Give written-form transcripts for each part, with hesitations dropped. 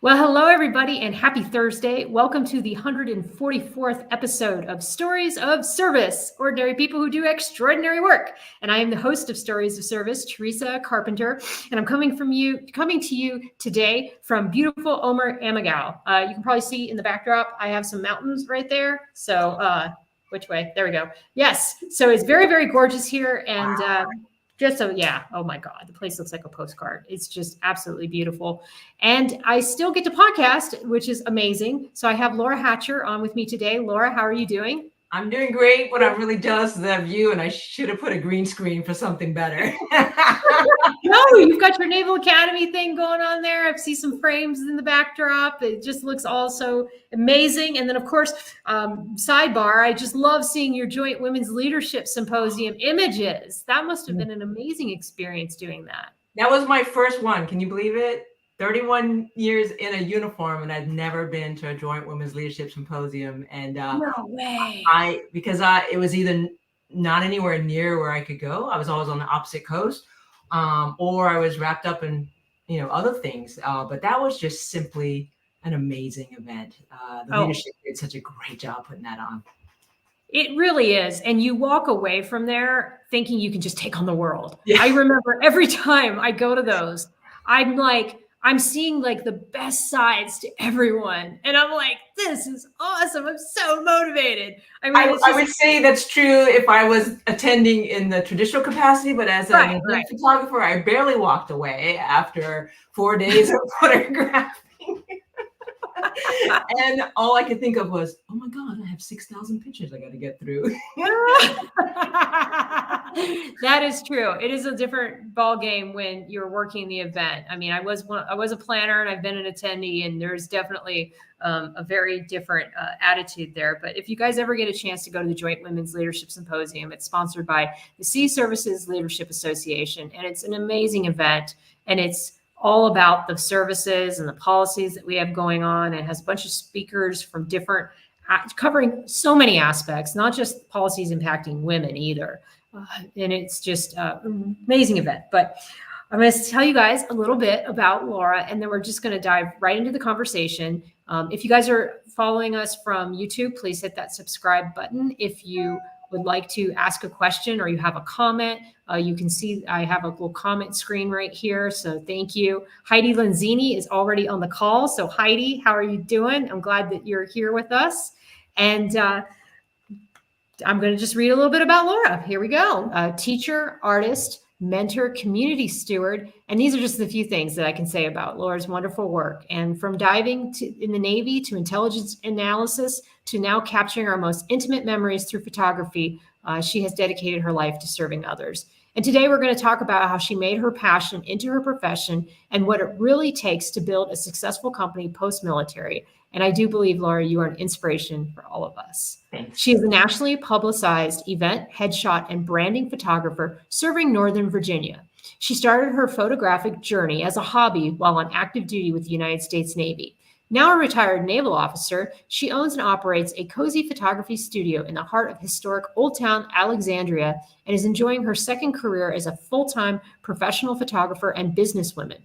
Well, hello, everybody, and happy Thursday. Welcome to the 144th episode of Stories of Service, ordinary people who do extraordinary work. And I am the host of Stories of Service, Teresa Carpenter, and I'm coming to you today from beautiful Omer Amagao. You can probably see in the backdrop, I have some mountains right there. So, which way? There we go. Yes. So it's very, very gorgeous here. And oh my God, the place looks like a postcard. It's just absolutely beautiful. And I still get to podcast, which is amazing. So I have Laura Hatcher on with me today. Laura, how are you doing? I'm doing great, but I'm really jealous of that view, and I should have put a green screen for something better. No, you've got your Naval Academy thing going on there. I see some frames in the backdrop. It just looks all so amazing. And then, of course, sidebar, I just love seeing your Joint Women's Leadership Symposium images. That must have been an amazing experience doing that. That was my first one. Can you believe it? 31 years in a uniform, and I've never been to a Joint Women's Leadership Symposium. And no way. It was either not anywhere near where I could go. I was always on the opposite coast, or I was wrapped up in other things. But that was just simply an amazing event. The leadership did such a great job putting that on. It really is. And you walk away from there thinking you can just take on the world. Yeah. I remember every time I go to those, I'm seeing like the best sides to everyone. And I'm like, this is awesome. I'm so motivated. I would say that's true if I was attending in the traditional capacity, but as a photographer, I barely walked away after 4 days of photographing. And all I could think of was, oh my God, I have 6,000 pictures I got to get through. That is true. It is a different ball game when you're working the event. I mean, I was a planner and I've been an attendee, and there's definitely a very different attitude there. But if you guys ever get a chance to go to the Joint Women's Leadership Symposium, it's sponsored by the Sea Services Leadership Association, and it's an amazing event, and it's all about the services and the policies that we have going on. It has a bunch of speakers from covering so many aspects, not just policies impacting women either. And it's just an amazing event. But I'm going to tell you guys a little bit about Laura, and then we're just going to dive right into the conversation. If you guys are following us from YouTube, please hit that subscribe button. If you would like to ask a question or you have a comment, you can see I have a little comment screen right here. So thank you. Heidi Lanzini is already on the call. So Heidi, how are you doing? I'm glad that you're here with us. And I'm going to just read a little bit about Laura. Here we go. Teacher, artist, mentor, community steward. And these are just the few things that I can say about Laura's wonderful work. And from diving in the Navy to intelligence analysis to now capturing our most intimate memories through photography, she has dedicated her life to serving others. And today we're going to talk about how she made her passion into her profession and what it really takes to build a successful company post-military. And I do believe, Laura, you are an inspiration for all of us. Thanks. She is a nationally publicized event, headshot, and branding photographer serving Northern Virginia. She started her photographic journey as a hobby while on active duty with the United States Navy. Now a retired naval officer, she owns and operates a cozy photography studio in the heart of historic Old Town Alexandria and is enjoying her second career as a full-time professional photographer and businesswoman.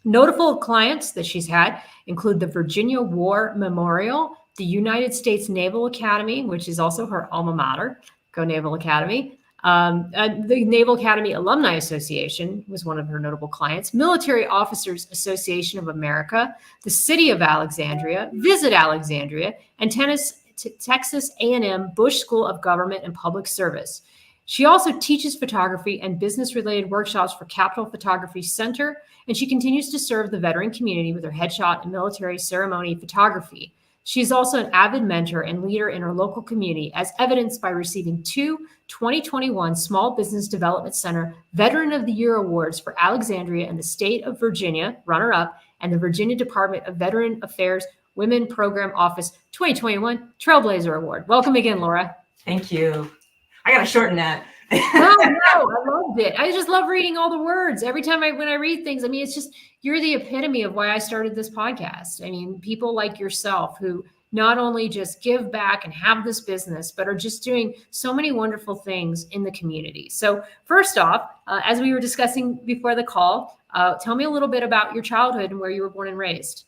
Notable clients that she's had include the Virginia War Memorial, the United States Naval Academy, which is also her alma mater, go Naval Academy. The Naval Academy Alumni Association was one of her notable clients, Military Officers Association of America, the City of Alexandria, Visit Alexandria, and Texas A&M Bush School of Government and Public Service. She also teaches photography and business-related workshops for Capitol Photography Center, and she continues to serve the veteran community with her headshot and military ceremony photography. She is also an avid mentor and leader in her local community, as evidenced by receiving 2 2021 Small Business Development Center Veteran of the Year Awards for Alexandria and the State of Virginia, runner-up, and the Virginia Department of Veteran Affairs Women Program Office 2021 Trailblazer Award. Welcome again, Laura. Thank you. I got to shorten that. No, I loved it. I just love reading all the words. Every time when I read things, I mean, it's just, you're the epitome of why I started this podcast. I mean, people like yourself who not only just give back and have this business, but are just doing so many wonderful things in the community. So first off, as we were discussing before the call, tell me a little bit about your childhood and where you were born and raised.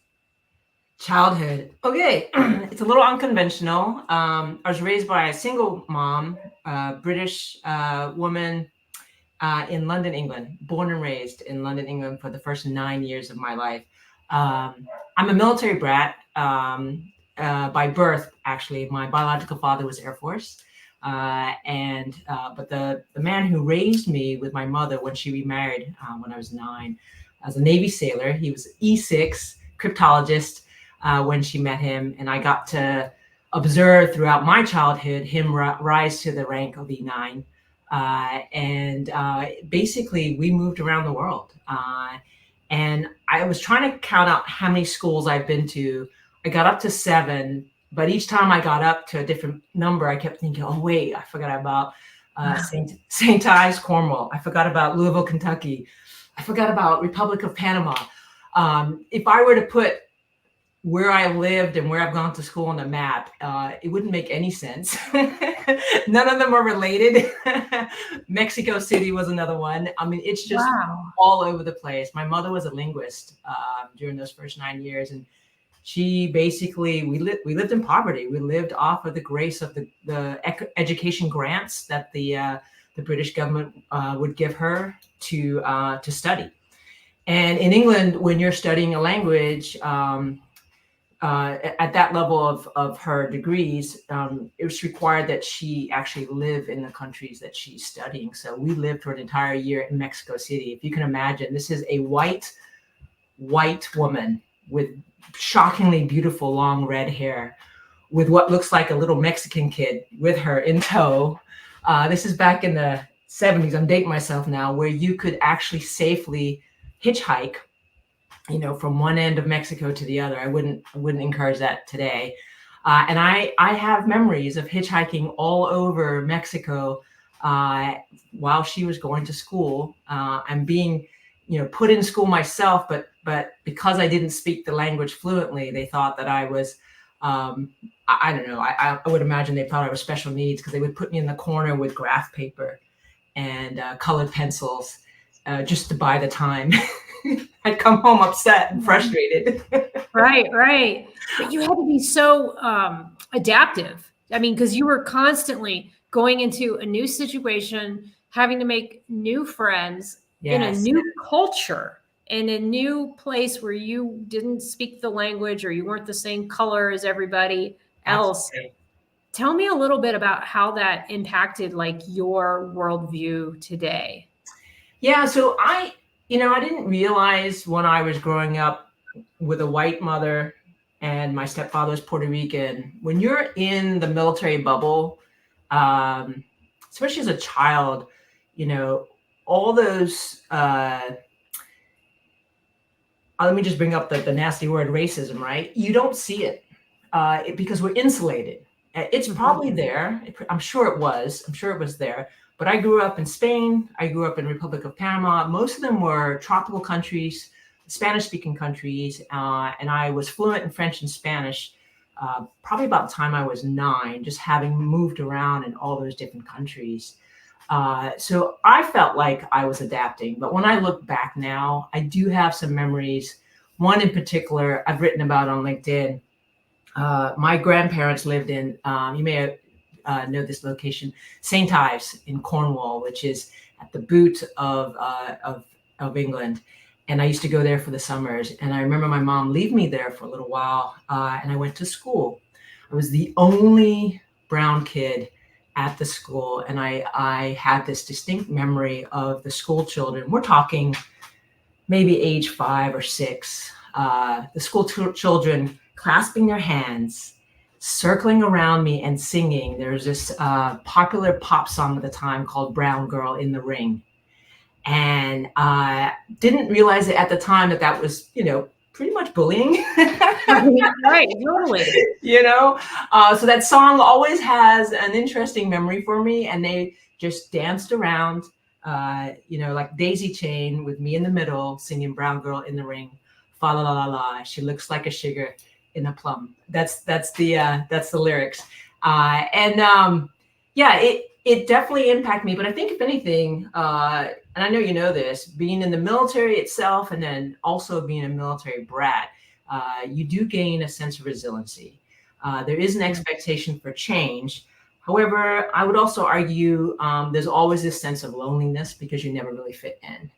Childhood. Okay, it's a little unconventional. I was raised by a single mom, British woman in London, England, born and raised in London, England for the first 9 years of my life. I'm a military brat by birth, actually. My biological father was Air Force. But the man who raised me with my mother when she remarried when I was 9, as a Navy sailor, he was E6, cryptologist when she met him. And I got to observe throughout my childhood him rise to the rank of E9. Basically, we moved around the world. And I was trying to count out how many schools I've been to. I got up to 7, but each time I got up to a different number, I kept thinking, oh, wait, I forgot about St. Ives, Cornwall. I forgot about Louisville, Kentucky. I forgot about Republic of Panama. If I were to put where I lived and where I've gone to school on the map, it wouldn't make any sense. None of them are related. Mexico City was another one. I mean, it's just all over the place. My mother was a linguist during those first 9 years, and she basically, we lived in poverty. We lived off of the grace of the education grants that the British government would give her to study. And in England, when you're studying a language, at that level of her degrees, it was required that she actually live in the countries that she's studying. So we lived for an entire year in Mexico City. If you can imagine, this is a white woman with shockingly beautiful long red hair, with what looks like a little Mexican kid with her in tow. This is back in the 70s. I'm dating myself now, where you could actually safely hitchhike, from one end of Mexico to the other. I wouldn't encourage that today. And I have memories of hitchhiking all over Mexico while she was going to school and being, put in school myself. But because I didn't speak the language fluently, they thought that I was, I don't know. I would imagine they thought I was special needs, because they would put me in the corner with graph paper and colored pencils just to buy the time. I'd come home upset and frustrated. Right. But you had to be so adaptive. I mean, because you were constantly going into a new situation, having to make new friends in a new culture, in a new place where you didn't speak the language, or you weren't the same color as everybody else. Absolutely. Tell me a little bit about how that impacted your worldview today. Yeah, so I didn't realize when I was growing up with a white mother and my stepfather was Puerto Rican, when you're in the military bubble, especially as a child, all those, let me just bring up the nasty word racism, right? You don't see it because we're insulated. It's probably there. I'm sure it was there. But I grew up in Spain. I grew up in Republic of Panama. Most of them were tropical countries, Spanish-speaking countries, and I was fluent in French and Spanish probably about the time I was 9, just having moved around in all those different countries. So I felt like I was adapting. But when I look back now, I do have some memories. One in particular I've written about on LinkedIn. My grandparents lived in, you may know this location, St. Ives in Cornwall, which is at the boot of England. And I used to go there for the summers. And I remember my mom leave me there for a little while, and I went to school. I was the only brown kid at the school, and I had this distinct memory of the school children. We're talking maybe age 5 or 6. The school children clasping their hands, circling around me and singing. There's this popular pop song at the time called Brown Girl in the Ring. And didn't realize it at the time that was, pretty much bullying. Right, totally. So that song always has an interesting memory for me. And they just danced around, like daisy chain with me in the middle, singing Brown Girl in the Ring. Fa la la la la, she looks like a sugar in a plum. That's the lyrics. It definitely impacted me. But I think if anything, and I know you know this, being in the military itself, and then also being a military brat, you do gain a sense of resiliency. There is an expectation for change. However, I would also argue there's always this sense of loneliness because you never really fit in.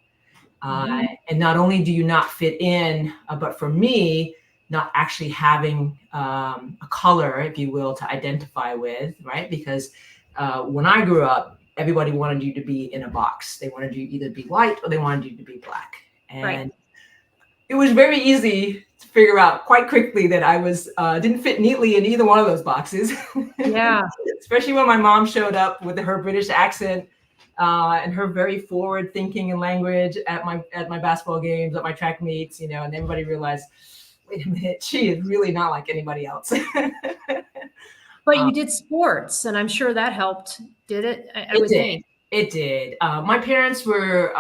And not only do you not fit in, but for me, not actually having a color, if you will, to identify with, right? Because when I grew up, everybody wanted you to be in a box. They wanted you either to be white or they wanted you to be black. And it was very easy to figure out quite quickly that I was didn't fit neatly in either one of those boxes. Yeah. Especially when my mom showed up with her British accent and her very forward thinking and language at my basketball games, at my track meets, and everybody realized, wait a minute, she is really not like anybody else. But you did sports, and I'm sure that helped. Did it? I would think. It did. My parents were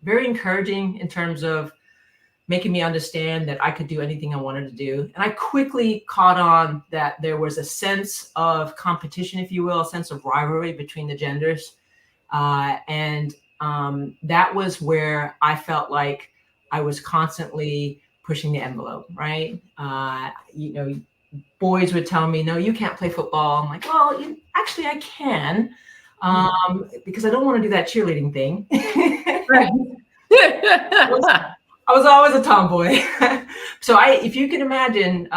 very encouraging in terms of making me understand that I could do anything I wanted to do. And I quickly caught on that there was a sense of competition, if you will, a sense of rivalry between the genders. And that was where I felt like I was constantly pushing the envelope, right? Boys would tell me, no, you can't play football. I'm like, well, actually I can, because I don't want to do that cheerleading thing. Right. I was always a tomboy. So if you can imagine,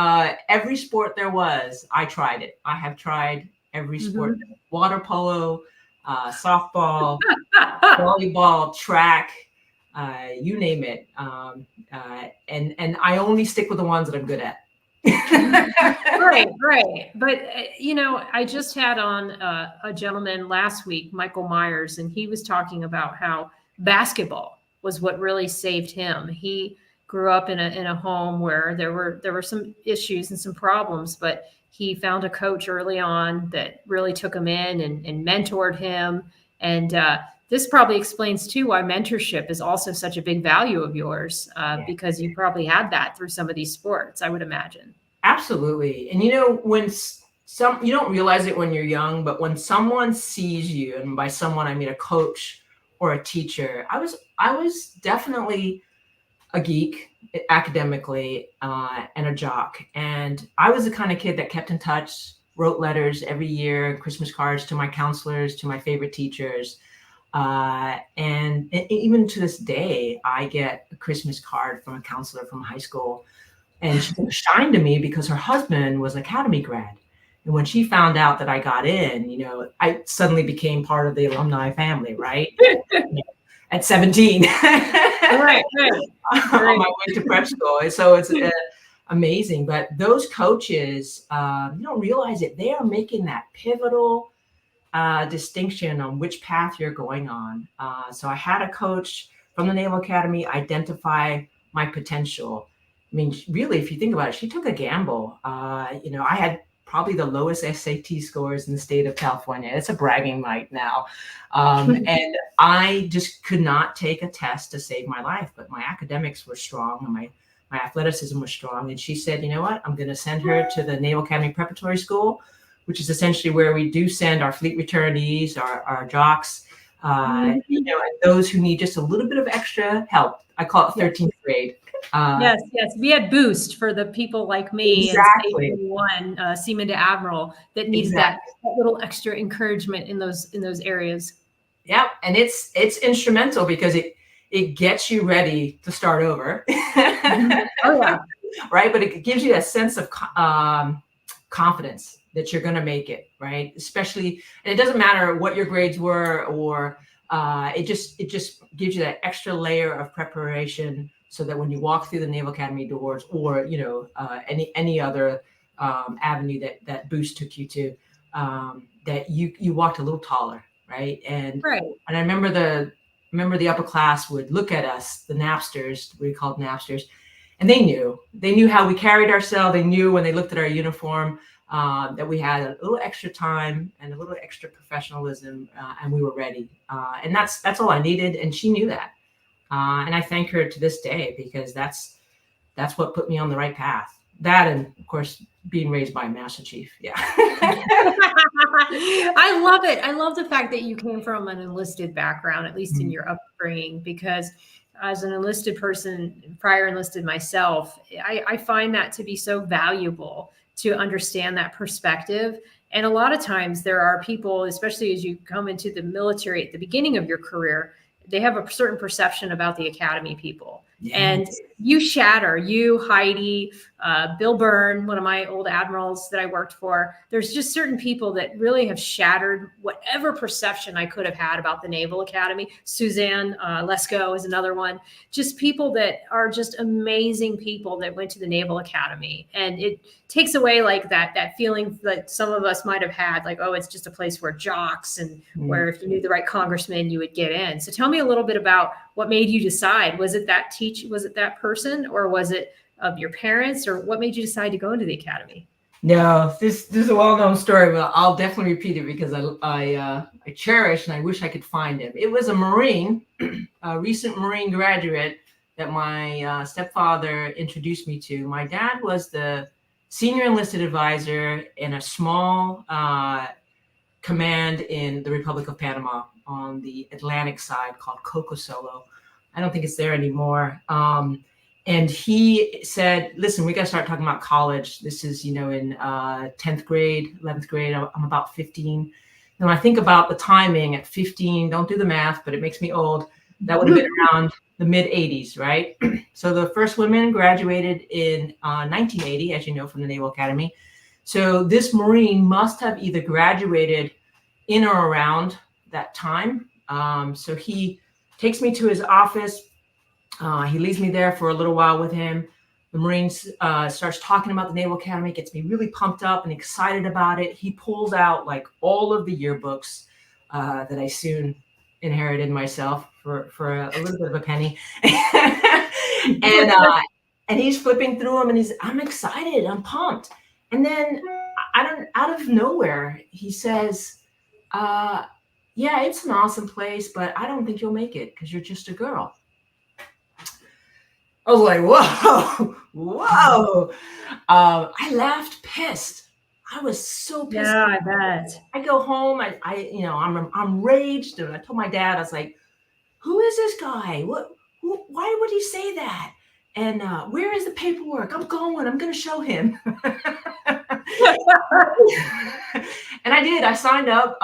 every sport there was, I tried it. I have tried every sport, water polo, softball, volleyball, track, you name it. And I only stick with the ones that I'm good at. Right. But, I just had on a gentleman last week, Michael Myers, and he was talking about how basketball was what really saved him. He grew up in a home where there were some issues and some problems, but he found a coach early on that really took him in and mentored him. And this probably explains too why mentorship is also such a big value of yours, because you probably had that through some of these sports, I would imagine. Absolutely. And when you don't realize it when you're young, but when someone sees you, and by someone I mean a coach or a teacher, I was definitely a geek academically and a jock. And I was the kind of kid that kept in touch, wrote letters every year, Christmas cards to my counselors, to my favorite teachers. And even to this day, I get a Christmas card from a counselor from high school. And she took a shine to me because her husband was an Academy grad. And when she found out that I got in, I suddenly became part of the alumni family, right? At 17. Right. On my way to prep school. So it's amazing. But those coaches, you don't realize it. They are making that pivotal distinction on which path you're going on. So I had a coach from the Naval Academy identify my potential. I mean, really, if you think about it, she took a gamble. I had probably the lowest SAT scores in the state of California. It's a bragging right now. And I just could not take a test to save my life, but my academics were strong and my athleticism was strong. And she said, you know what, I'm going to send her to the Naval Academy Preparatory School, which is essentially where we do send our fleet returnees, our jocks, and those who need just a little bit of extra help. I call it 13th grade. Yes. We had Boost for the people like me and Seaman to Admiral that needed that little extra encouragement in those areas. Yeah, and it's instrumental because it gets you ready to start over. Oh yeah. Right, but it gives you a sense of confidence that you're going to make it, right? Especially, and it doesn't matter what your grades were, or it just gives you that extra layer of preparation, so that when you walk through the Naval Academy doors, or any other avenue that Boost took you to, that you walked a little taller, right? And I remember the upper class would look at us, the Napsters, we called Napsters, and they knew how we carried ourselves. They knew when they looked at our uniform that we had a little extra time and a little extra professionalism, and we were ready. And that's all I needed, and she knew that. And I thank her to this day, because that's what put me on the right path. That, and of course, being raised by a Master Chief. Yeah. I love it. I love the fact that you came from an enlisted background, at least in your upbringing, because as an enlisted person, prior enlisted myself, I find that to be so valuable to understand that perspective. And a lot of times there are people, especially as you come into the military at the beginning of your career, they have a certain perception about the academy people. Yes. And you, Heidi, Bill Byrne, one of my old admirals that I worked for, there's just certain people that really have shattered whatever perception I could have had about the Naval Academy. Suzanne Lesko is another one. Just people that are just amazing people that went to the Naval Academy. And it takes away like that feeling that some of us might have had, like, oh, it's just a place where jocks and where if you knew the right congressman, you would get in. So tell me a little bit about what made you decide. Was it that person, or was it of your parents, or what made you decide to go into the academy? No, this is a well-known story, but I'll definitely repeat it because I cherish and I wish I could find him. It was a Marine, a recent Marine graduate that my stepfather introduced me to. My dad was the senior enlisted advisor in a small command in the Republic of Panama on the Atlantic side called Coco Solo. I don't think it's there anymore. And he said, listen, we got to start talking about college. This is, in 10th grade, 11th grade. I'm about 15. And I think about the timing at 15, don't do the math, but it makes me old. That would have been around the mid 80s, right? So the first women graduated in 1980, as you know, from the Naval Academy. So this Marine must have either graduated in or around that time. So he takes me to his office. He leaves me there for a little while with him. The Marines starts talking about the Naval Academy, gets me really pumped up and excited about it. He pulls out like all of the yearbooks that I soon inherited myself for a little bit of a penny. And he's flipping through them and I'm excited, I'm pumped. And then out of nowhere, he says, yeah, it's an awesome place, but I don't think you'll make it because you're just a girl. I was like, whoa. I laughed pissed. I was so pissed. Yeah, I bet. I go home, I'm raged. And I told my dad, I was like, who is this guy? Why would he say that? And where is the paperwork? I'm going to show him. And I did. I signed up.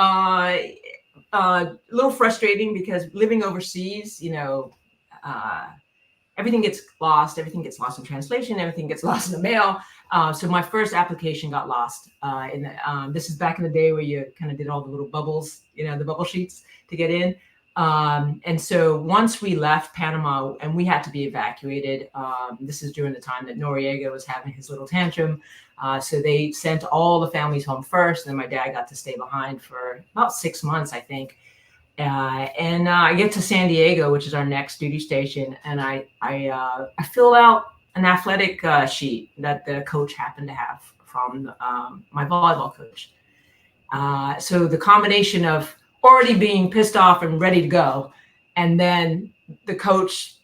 A little frustrating because living overseas, everything gets lost. Everything gets lost in translation. Everything gets lost in the mail. So my first application got lost. This is back in the day where you kind of did all the little bubbles, the bubble sheets to get in. And so once we left Panama and we had to be evacuated, this is during the time that Noriega was having his little tantrum. So they sent all the families home first. And then my dad got to stay behind for about 6 months, I think. And I get to San Diego, which is our next duty station. And I filled out an athletic sheet that the coach happened to have from my volleyball coach. So the combination of already being pissed off and ready to go, and then the coach,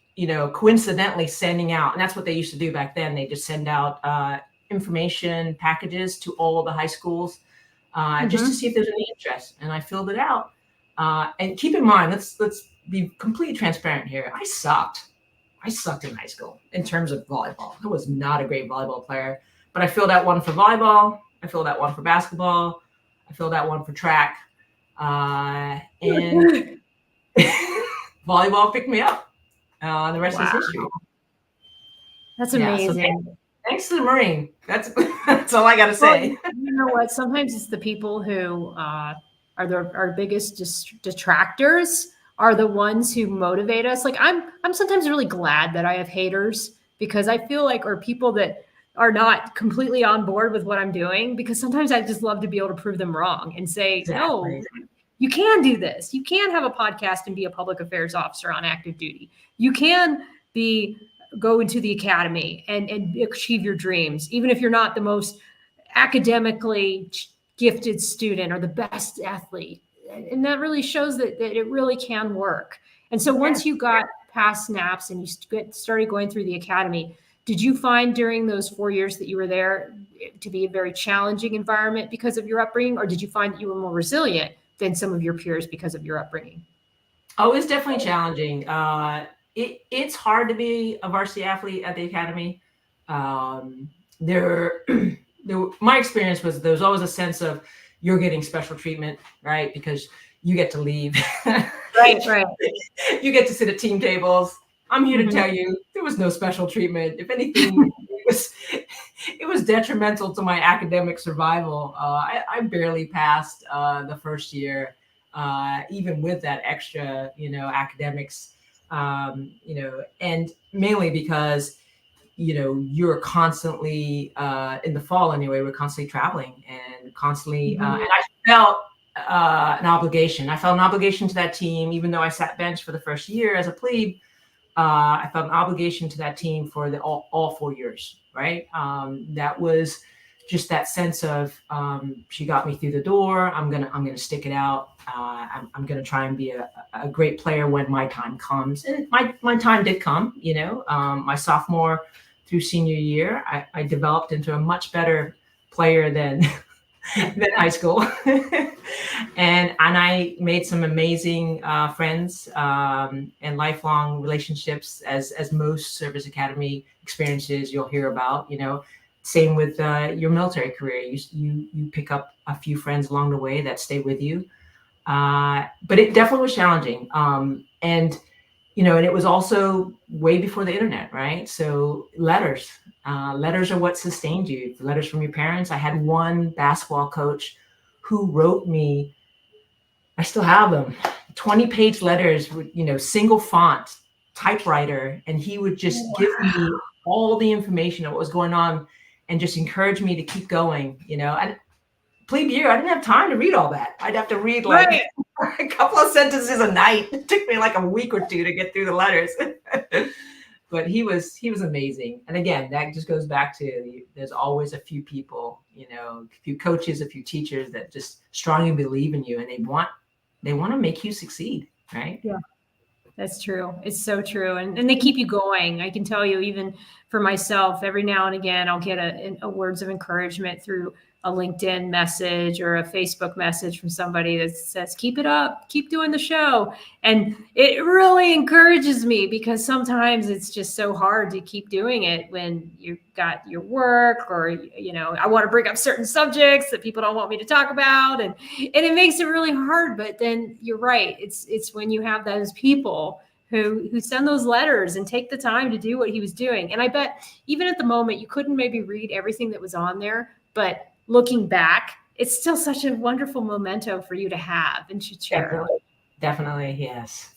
coincidentally sending out, and that's what they used to do back then. They just send out information packages to all the high schools just to see if there's any interest. And I filled it out. And keep in mind, let's be completely transparent here. I sucked in high school in terms of volleyball. I was not a great volleyball player, but I filled out one for volleyball. I filled out one for basketball. I filled out one for track. And volleyball picked me up. The rest is history. That's amazing. Yeah, so thanks to the Marine. That's all I got to say. Well, you know what? Sometimes it's the people who are our biggest detractors are the ones who motivate us. Like I'm sometimes really glad that I have haters, because I feel like, or people that are not completely on board with what I'm doing, because sometimes I just love to be able to prove them wrong and say, exactly. No, you can do this. You can have a podcast and be a public affairs officer on active duty. You can go into the academy and achieve your dreams, even if you're not the most academically gifted student or the best athlete. And that really shows that it really can work. And so once you got past SNAPS and you started going through the academy, did you find during those 4 years that you were there to be a very challenging environment because of your upbringing, or did you find that you were more resilient than some of your peers because of your upbringing? Oh, it was definitely challenging. it's hard to be a varsity athlete at the academy. My experience was there was always a sense of you're getting special treatment, right? Because you get to leave. Right. You get to sit at team tables. I'm here to tell you there was no special treatment. If anything, it was detrimental to my academic survival. I barely passed the first year, even with that extra, academics, and mainly because, you're constantly, in the fall anyway, we're constantly traveling and constantly, and I felt an obligation. I felt an obligation to that team, even though I sat bench for the first year as a plebe. I felt an obligation to that team for all 4 years, right? That was just that sense of, she got me through the door. I'm gonna stick it out. I'm gonna try and be a great player when my time comes. And my time did come. My sophomore through senior year, I developed into a much better player than high school. and I made some amazing friends and lifelong relationships, as most service academy experiences you'll hear about. Same with your military career. You pick up a few friends along the way that stay with you. But it definitely was challenging. And it was also way before the internet, right? So letters are what sustained you. Letters from your parents. I had one basketball coach who wrote me, I still have them, 20-page letters with, single font, typewriter. And he would just give me all the information of what was going on and just encourage me to keep going, And plebe year, I didn't have time to read all that. I'd have to read a couple of sentences a night. It took me like a week or two to get through the letters. But he was amazing. And again, that just goes back to, there's always a few people, a few coaches, a few teachers that just strongly believe in you, and they want to make you succeed, right? Yeah. That's true. It's so true. And they keep you going. I can tell you, even for myself, every now and again, I'll get a words of encouragement through a LinkedIn message or a Facebook message from somebody that says, keep it up, keep doing the show. And it really encourages me, because sometimes it's just so hard to keep doing it when you've got your work, or, I want to bring up certain subjects that people don't want me to talk about. And it makes it really hard. But then you're right. It's when you have those people who send those letters and take the time to do what he was doing. And I bet even at the moment, you couldn't maybe read everything that was on there, but looking back, it's still such a wonderful memento for you to have and to share. Definitely, yes.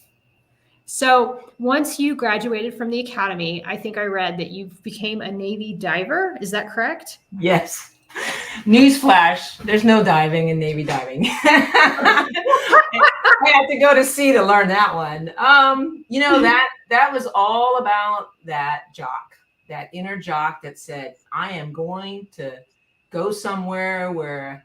So once you graduated from the academy, I think I read that you became a Navy diver. Is that correct? Yes. Newsflash, there's no diving in Navy diving. I had to go to sea to learn that one. That was all about that jock, that inner jock that said, I am going to go somewhere where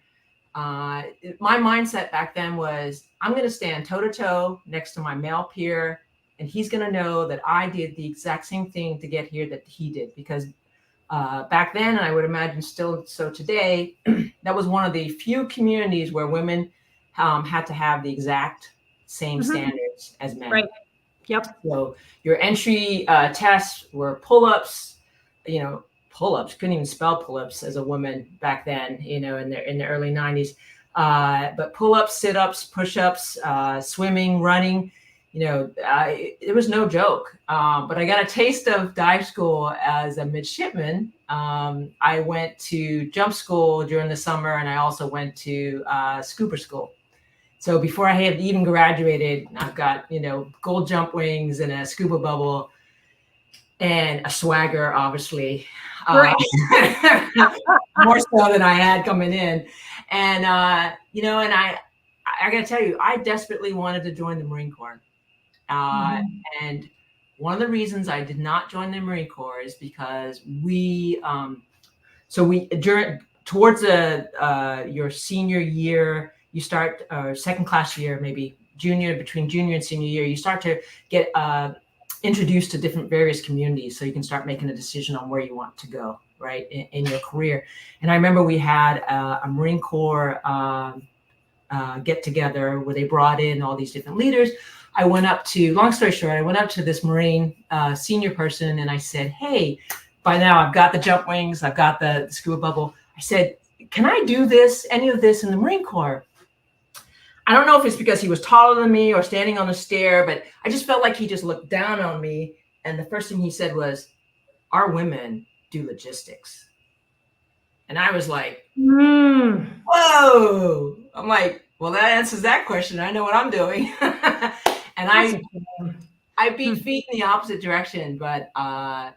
my mindset back then was, I'm going to stand toe to toe next to my male peer, and he's going to know that I did the exact same thing to get here that he did. Because back then, and I would imagine still so today, that was one of the few communities where women had to have the exact same standards as men. Right. Yep. So your entry tests were pull-ups. Pull-ups, couldn't even spell pull-ups as a woman back then, in the early 90s. But pull-ups, sit-ups, push-ups, swimming, running, it was no joke. But I got a taste of dive school as a midshipman. I went to jump school during the summer, and I also went to scuba school. So before I had even graduated, I've got, gold jump wings and a scuba bubble and a swagger, obviously. Right. More so than I had coming in. And, and I got to tell you, I desperately wanted to join the Marine Corps. And one of the reasons I did not join the Marine Corps is because towards your senior year, you start, second class year, maybe between junior and senior year, you start to get introduced to different various communities, so you can start making a decision on where you want to go, right, in your career. And I remember we had a Marine Corps get together where they brought in all these different leaders I went up to, long story short, I went up to this Marine senior person and I said, hey, by now I've got the jump wings, I've got the scuba bubble. I said, can I do any of this in the Marine Corps? I don't know if it's because he was taller than me or standing on a stair, but I just felt like he just looked down on me. And the first thing he said was, our women do logistics. And I was like, whoa. I'm like, well, that answers that question. I know what I'm doing. And I beat feet in the opposite direction, but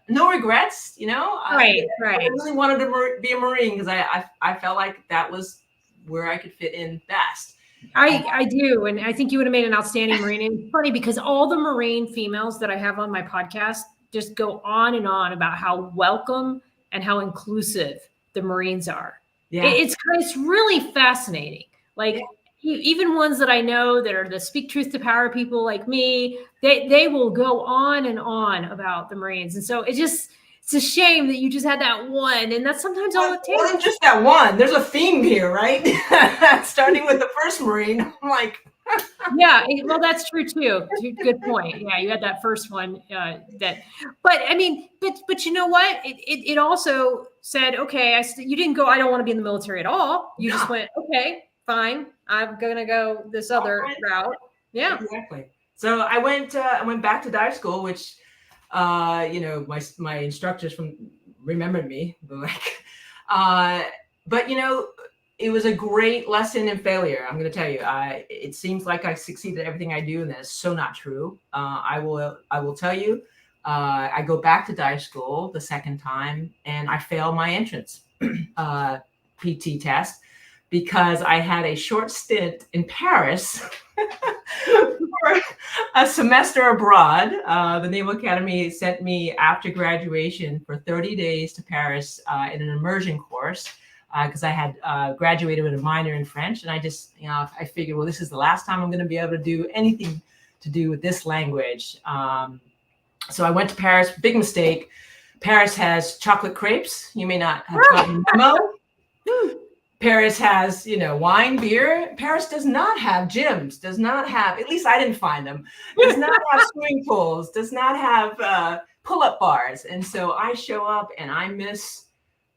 no regrets, you know. Right. I really wanted to be a Marine because I felt like that was where I could fit in best. I do. And I think you would have made an outstanding Marine. And it's funny because all the Marine females that I have on my podcast just go on and on about how welcome and how inclusive the Marines are. Yeah. It's really fascinating. Like even ones that I know that are the speak truth to power people like me, they will go on and on about the Marines. And so it's a shame that you just had that one, and that's sometimes all it takes. More than just that one. There's a theme here, right? Starting with the first Marine, I'm like, yeah, well, that's true too. Good point. Yeah, you had that first one. But I mean, but you know what? It also said, okay, you didn't go, I don't want to be in the military at all. You just went, okay, fine, I'm gonna go this other route. Yeah, exactly. So I went back to dive school, which. You know, my instructors remembered me, but you know, it was a great lesson in failure. I'm going to tell you, it seems like I succeeded at everything I do, and that's so not true. I will tell you, I go back to dive school the second time, and I fail my entrance PT test because I had a short stint in Paris. For a semester abroad. The Naval Academy sent me after graduation for 30 days to Paris in an immersion course because I had graduated with a minor in French. And I just, you know, I figured, well, this is the last time I'm going to be able to do anything to do with this language. So I went to Paris. Big mistake. Paris has chocolate crepes. You may not have gotten the memo. Paris has, you know, wine, beer. Paris does not have gyms, does not have, at least I didn't find them, does not have swimming pools, does not have pull-up bars. And so I show up and I miss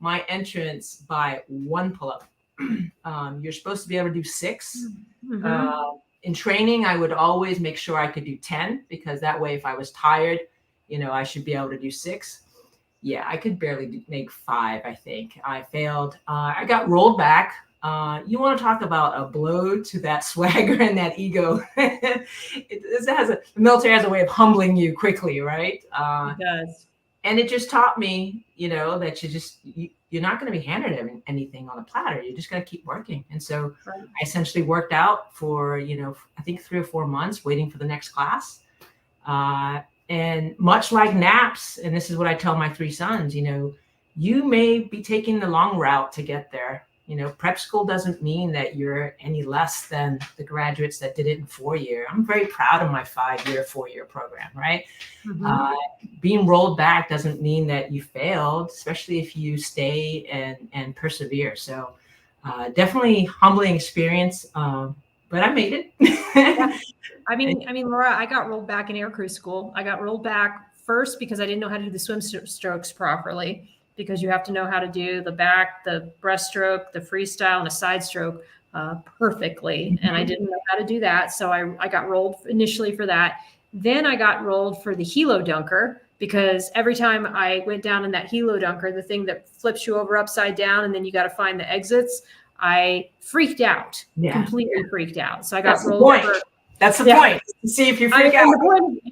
my entrance by one pull-up. You're supposed to be able to do 6. Mm-hmm. In training, I would always make sure I could do 10 because that way if I was tired, you know, I should be able to do 6. Yeah, I could barely make 5, I think. I failed. I got rolled back. You want to talk about a blow to that swagger and that ego. The military has a way of humbling you quickly, right? It does. And it just taught me, you know, that you're not going to be handed anything on a platter. You're just going to keep working. And so I essentially worked out for, you know, I think 3 or 4 months waiting for the next class. And much like naps, and this is what I tell my 3 sons, you know, you may be taking the long route to get there. You know, prep school doesn't mean that you're any less than the graduates that did it in 4-year. I'm very proud of my 5-year, 4-year program, right? Mm-hmm. Being rolled back doesn't mean that you failed, especially if you stay and persevere. So definitely humbling experience, but I made it. Yeah. I mean, Laura, I got rolled back in aircrew school. I got rolled back first because I didn't know how to do the swim strokes properly, because you have to know how to do the back, the breaststroke, the freestyle, and a side stroke perfectly. Mm-hmm. And I didn't know how to do that. So I got rolled initially for that. Then I got rolled for the helo dunker, because every time I went down in that helo dunker, the thing that flips you over upside down and then you got to find the exits, I freaked out, completely freaked out. So I got rolled over. That's the point. See if you freak out.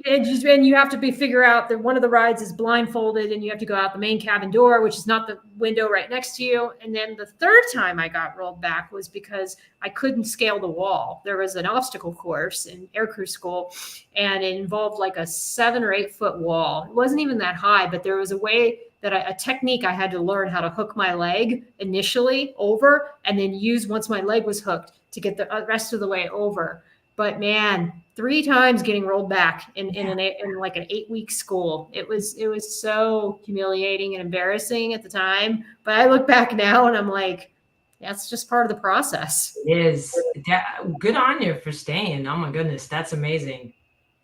And you have to figure out that one of the rides is blindfolded and you have to go out the main cabin door, which is not the window right next to you. And then the third time I got rolled back was because I couldn't scale the wall. There was an obstacle course in aircrew school, and it involved like a 7 or 8 foot wall. It wasn't even that high, but there was a way that a technique I had to learn how to hook my leg initially over and then use once my leg was hooked to get the rest of the way over. But man, 3 times getting rolled back in like an 8-week school. It was so humiliating and embarrassing at the time. But I look back now and I'm like, that's just part of the process. It is. Good on you for staying. Oh my goodness, that's amazing.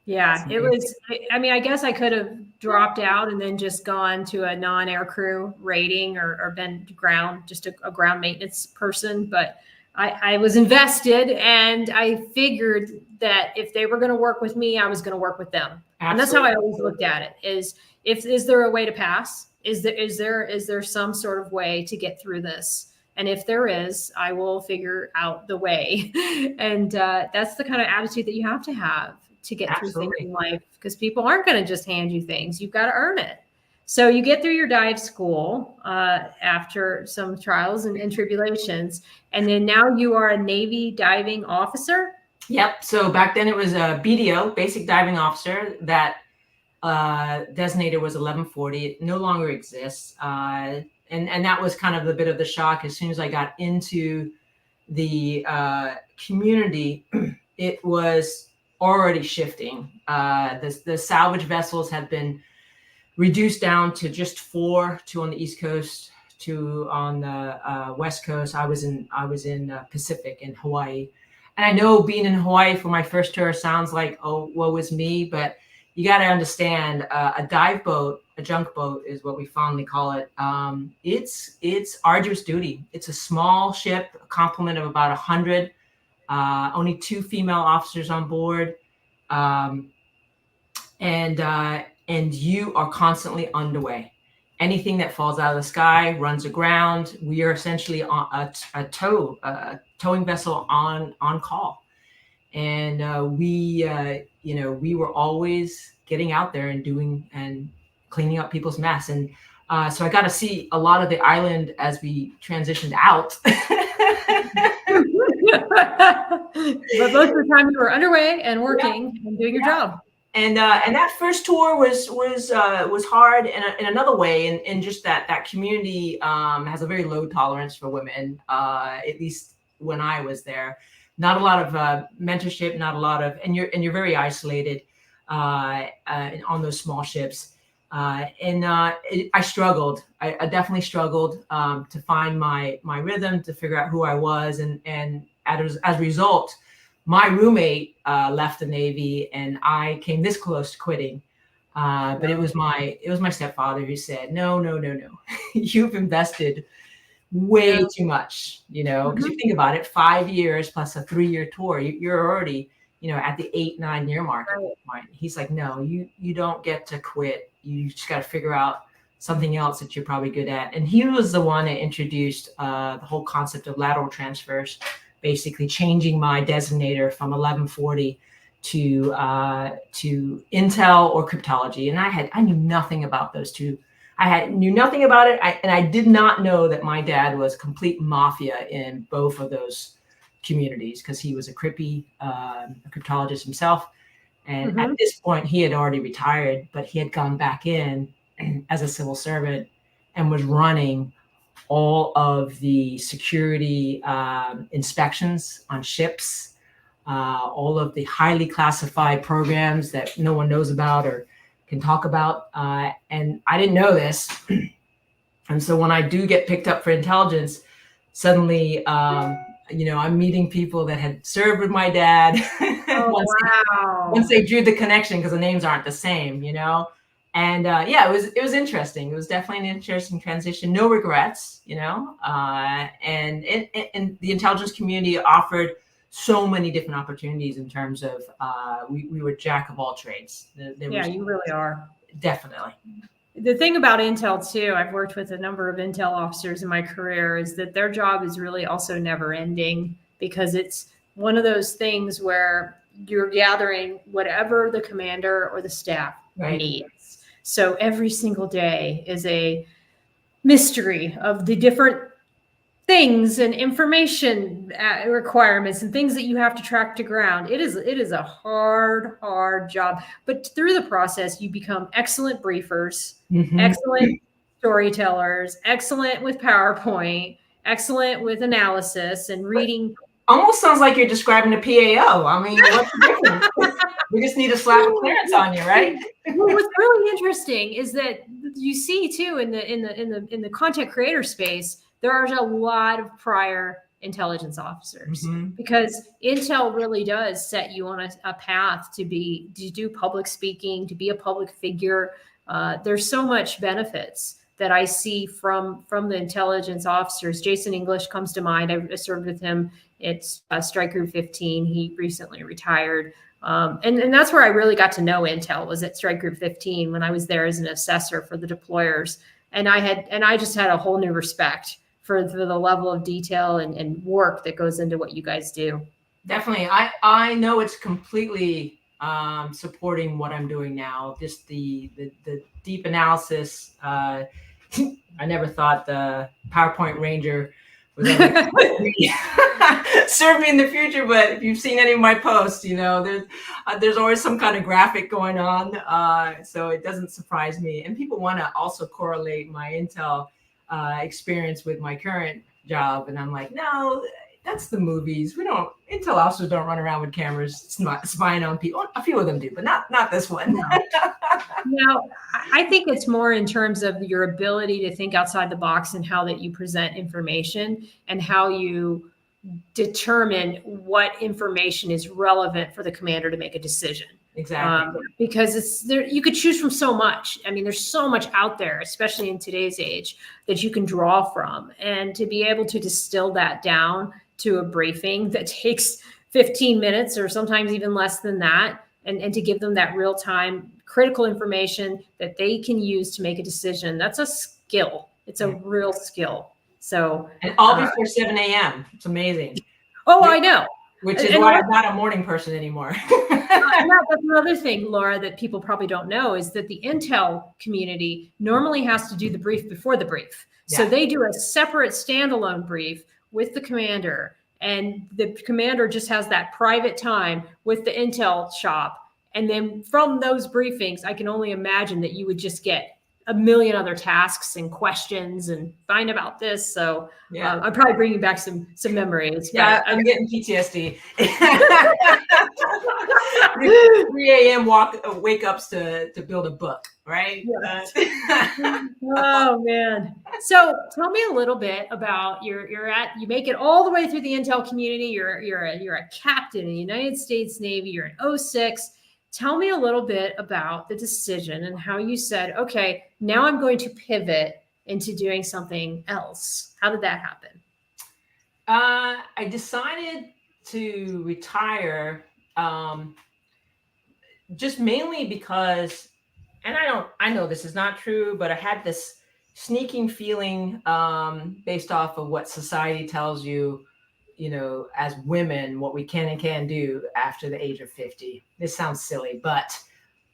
Yeah, it was, I mean, I guess I could have dropped out and then just gone to a non-aircrew rating or been ground, just a ground maintenance person. But I was invested and I figured that if they were going to work with me, I was going to work with them. Absolutely. And that's how I always looked at it is there a way to pass? Is there some sort of way to get through this? And if there is, I will figure out the way. And that's the kind of attitude that you have to get through things in life, because people aren't going to just hand you things. You've got to earn it. So you get through your dive school after some trials and tribulations, and then now you are a Navy diving officer. Yep. So back then it was a BDO, basic diving officer. That designator was 1140. It no longer exists. And that was kind of a bit of the shock. As soon as I got into the community, it was already shifting. The salvage vessels had been reduced down to just 4, 2 on the East Coast, 2 on the West Coast. I was in Pacific in Hawaii. And I know being in Hawaii for my first tour sounds like, oh, woe is me, but you got to understand a dive boat, a junk boat is what we fondly call it. It's arduous duty. It's a small ship, a complement of about 100. Only 2 female officers on board, and you are constantly underway. Anything that falls out of the sky runs aground. We are essentially on a towing vessel on call, and we were always getting out there and doing and cleaning up people's mess. And so I got to see a lot of the island as we transitioned out. But most of the time you were underway and working and doing your job. And that first tour was hard in another way, and just that community has a very low tolerance for women. At least when I was there, not a lot of mentorship, not a lot of, and you're very isolated on those small ships. I struggled. I definitely struggled to find my rhythm, to figure out who I was, and as a result, my roommate left the Navy, and I came this close to quitting. But it was my stepfather who said, no, you've invested way too much, because you think about it, 5 years plus a 3-year tour, you're already, at the 8-9 year mark. Right. He's like, no, you don't get to quit. You just got to figure out something else that you're probably good at. And he was the one that introduced the whole concept of lateral transfers, basically changing my designator from 1140 to intel or cryptology. And I knew nothing about those two. Knew nothing about it. And I did not know that my dad was complete mafia in both of those communities, because he was a cryptologist himself. And at this point, he had already retired, but he had gone back in as a civil servant and was running all of the security inspections on ships, all of the highly classified programs that no one knows about or can talk about. And I didn't know this. And so when I do get picked up for intelligence, suddenly, I'm meeting people that had served with my dad. Once they drew the connection, because the names aren't the same, And it was interesting. It was definitely an interesting transition. No regrets, and the intelligence community offered so many different opportunities in terms of we were jack of all trades. You really are. Definitely. The thing about Intel too, I've worked with a number of Intel officers in my career, is that their job is really also never ending, because it's one of those things where you're gathering whatever the commander or the staff needs. So every single day is a mystery of the different things and information requirements and things that you have to track to ground. It is a hard job, but through the process, you become excellent briefers, excellent storytellers, excellent with PowerPoint, excellent with analysis and reading. Almost sounds like you're describing a PAO. I mean, what's the difference? We just need a slap of clearance on you, right? Well, what's really interesting is that you see too in the content creator space, there are a lot of prior intelligence officers, Mm-hmm. because intel really does set you on a path to do public speaking, to be a public figure. There's so much benefits that I see from the intelligence officers. Jason English comes to mind. I served with him. It's Strike Group 15. He recently retired. And that's where I really got to know intel, was at Strike Group 15 when I was there as an assessor for the deployers. And I just had a whole new respect for the level of detail and work that goes into what you guys do. Definitely. I know it's completely supporting what I'm doing now. Just the deep analysis. I never thought the PowerPoint Ranger was ever serve me in the future, but if you've seen any of my posts, you know, there's always some kind of graphic going on, so it doesn't surprise me. And people want to also correlate my intel experience with my current job, and I'm like, no, that's the movies. Intel officers don't run around with cameras spying on people. A few of them do, but not this one. No, I think it's more in terms of your ability to think outside the box and how that you present information and how you determine what information is relevant for the commander to make a decision. Exactly. Because it's there, you could choose from so much. I mean, there's so much out there, especially in today's age, that you can draw from. And to be able to distill that down to a briefing that takes 15 minutes or sometimes even less than that, and to give them that real-time critical information that they can use to make a decision, that's a skill. It's a real skill. So, and all before 7 a.m. It's amazing. Oh, I know. Which is why I'm not a morning person anymore. That's another thing, Laura, that people probably don't know, is that the intel community normally has to do the brief before the brief. Yeah. So they do a separate standalone brief with the commander, and the commander just has that private time with the intel shop. And then from those briefings, I can only imagine that you would just get a million other tasks and questions and find about this. So yeah, I'm probably bringing back some memories. Yeah, I'm getting PTSD. 3 a.m. wake ups to build a book, right? Yeah. Oh man. So tell me a little bit about you make it all the way through the intel community. You're a captain in the United States Navy. You're an O6. Tell me a little bit about the decision and how you said, okay, now I'm going to pivot into doing something else. How did that happen? I decided to retire just mainly because, and I know this is not true, but I had this sneaking feeling based off of what society tells you, you know, as women, what we can and can't do after the age of 50. This sounds silly, but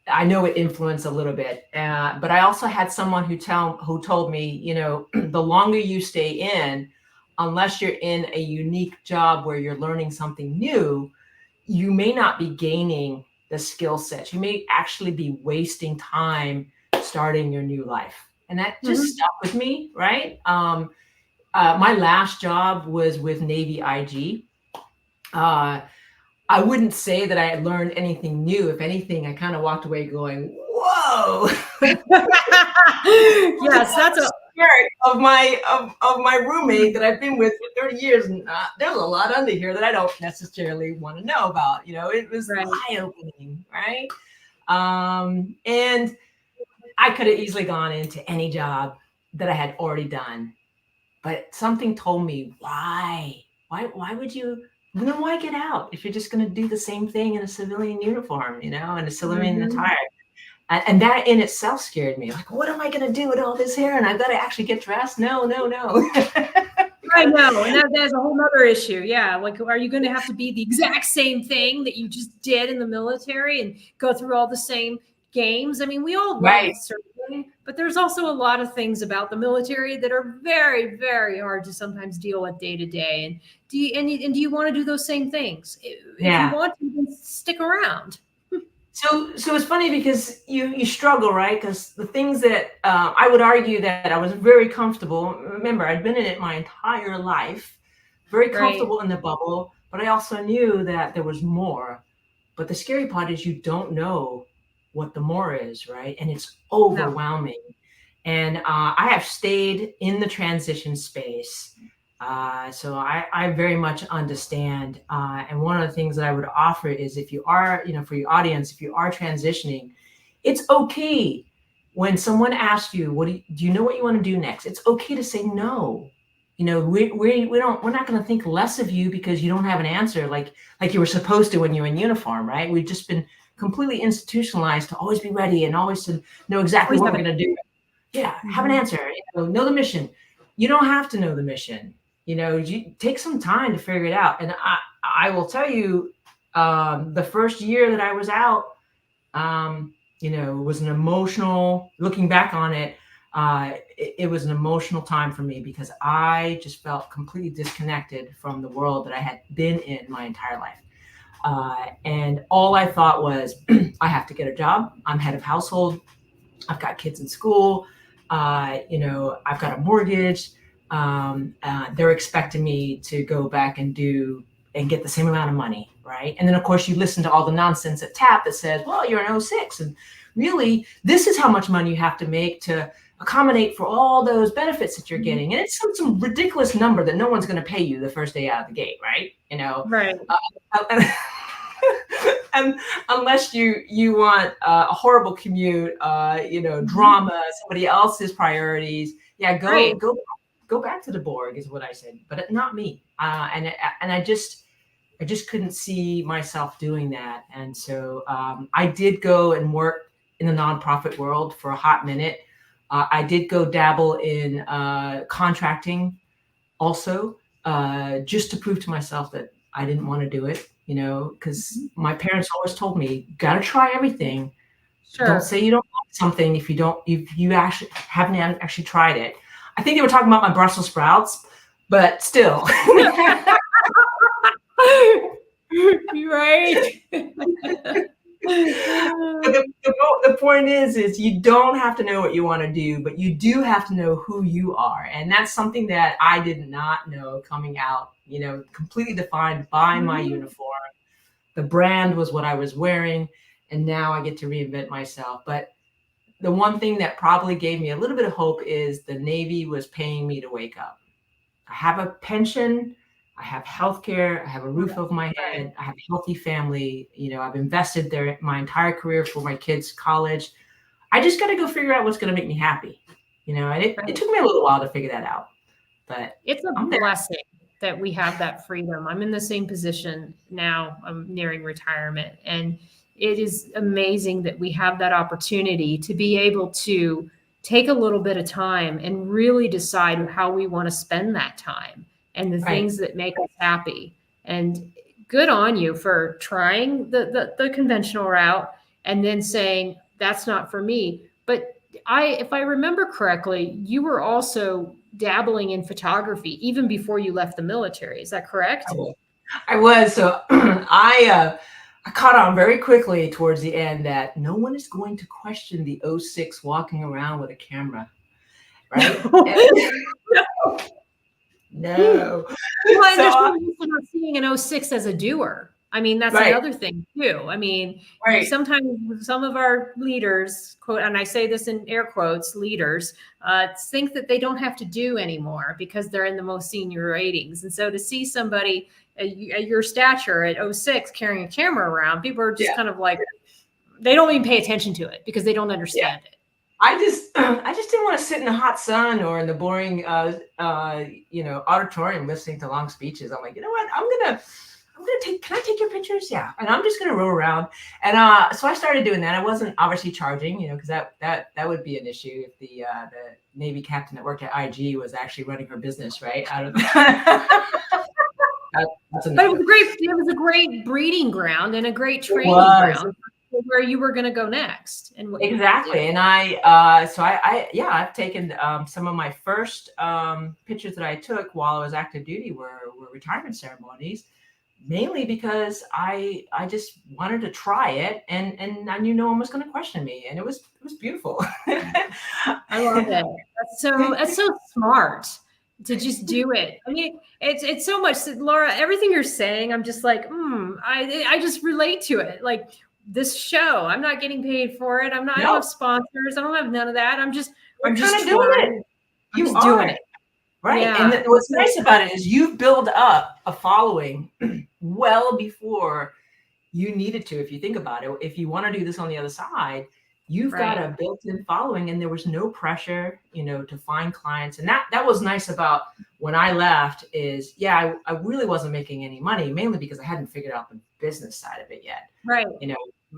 I know it influenced a little bit. But I also had someone who told me, you know, the longer you stay in, unless you're in a unique job where you're learning something new, you may not be gaining the skill sets. You may actually be wasting time starting your new life. And that just stuck with me, right? My last job was with Navy IG. I wouldn't say that I had learned anything new. If anything, I kind of walked away going, whoa. Yes, that's a of my roommate that I've been with for 30 years. And there's a lot under here that I don't necessarily want to know about. You know, it was eye-opening, right? And I could have easily gone into any job that I had already done. But something told me, why would you, then why get out if you're just going to do the same thing in a civilian uniform, you know, in a civilian attire? And that in itself scared me. Like, what am I going to do with all this hair? And I've got to actually get dressed? No. I know. And that's a whole other issue. Yeah. Like, are you going to have to be the exact same thing that you just did in the military and go through all the same games? I mean, we all love it, certainly, but there's also a lot of things about the military that are very, very hard to sometimes deal with day to day. And do you want to do those same things? If you want to, then stick around. So it's funny because you struggle, right? Because the things that I would argue that I was very comfortable. Remember, I'd been in it my entire life, very comfortable in the bubble, but I also knew that there was more. But the scary part is you don't know what the more is, right? And it's overwhelming. And I have stayed in the transition space So I very much understand. And one of the things that I would offer is if you are, for your audience, if you are transitioning, it's okay when someone asks you, do you know what you want to do next? It's okay to say no. We're not going to think less of you because you don't have an answer like you were supposed to when you were in uniform, right? We've just been completely institutionalized to always be ready and always to know exactly what we're going to do. Yeah, have an answer. Know the mission. You don't have to know the mission. You take some time to figure it out. And I will tell you, the first year that I was out, was an emotional. Looking back on it, it was an emotional time for me because I just felt completely disconnected from the world that I had been in my entire life. And all I thought was, I have to get a job. I'm head of household. I've got kids in school. I've got a mortgage. They're expecting me to go back and get the same amount of money, right? And then, of course, you listen to all the nonsense at TAP that says, well, you're an O6. And really, this is how much money you have to make to accommodate for all those benefits that you're getting. And it's some ridiculous number that no one's going to pay you the first day out of the gate, right? Right. And unless you want a horrible commute, drama, somebody else's priorities, go back to the Borg is what I said, but not me. And I just couldn't see myself doing that. And so I did go and work in the nonprofit world for a hot minute. I did go dabble in contracting also, just to prove to myself that I didn't want to do it, because my parents always told me, got to try everything. Sure. Don't say you don't like something if you actually haven't actually tried it. I think they were talking about my Brussels sprouts, but still. Right. The point is you don't have to know what you want to do, but you do have to know who you are. And that's something that I did not know coming out, completely defined by my uniform. The brand was what I was wearing, and now I get to reinvent myself. But the one thing that probably gave me a little bit of hope is the Navy was paying me to wake up. I have a pension. I have healthcare. I have a roof over my head. I have a healthy family. I've invested there my entire career for my kids' college. I just got to go figure out what's going to make me happy. It took me a little while to figure that out, but it's a blessing that we have that freedom. I'm in the same position now. I'm nearing retirement, and it is amazing that we have that opportunity to be able to take a little bit of time and really decide how we want to spend that time and the things that make us happy. And good on you for trying the conventional route and then saying, that's not for me. But if I remember correctly, you were also dabbling in photography even before you left the military. Is that correct? I was. So I caught on very quickly towards the end that no one is going to question the 06 walking around with a camera, right? No. Well, and there's no reason not seeing an 06 as a doer. I mean, that's another thing too. I mean, sometimes some of our leaders, quote, and I say this in air quotes, leaders, think that they don't have to do anymore because they're in the most senior ratings. And so to see somebody at your stature at 06 carrying a camera around, people are just kind of like, they don't even pay attention to it because they don't understand it. I just didn't want to sit in the hot sun or in the boring, auditorium listening to long speeches. I'm like, you know what? Can I take your pictures? Yeah. And I'm just going to roll around. And so I started doing that. I wasn't obviously charging, because that would be an issue if the Navy captain that worked at IG was actually running her business, right? Out of But it was a great breeding ground and a great training ground where you were going to go next. And exactly. And I've taken some of my first pictures that I took while I was active duty were retirement ceremonies, mainly because I just wanted to try it, and I knew no one was going to question me, and it was beautiful. I love it. That's so smart to just do it. I mean, it's so much, Laura, everything you're saying, I'm just like, I just relate to it. Like this show, I'm not getting paid for it. I don't have sponsors. I don't have none of that. I'm just doing it. I'm just doing it. Right. Yeah. And what's nice about it is you've built up a following well before you needed to. If you think about it, if you want to do this on the other side, you've got a built-in following, and there was no pressure, to find clients. And that was nice about when I left is, I really wasn't making any money, mainly because I hadn't figured out the business side of it yet. Right.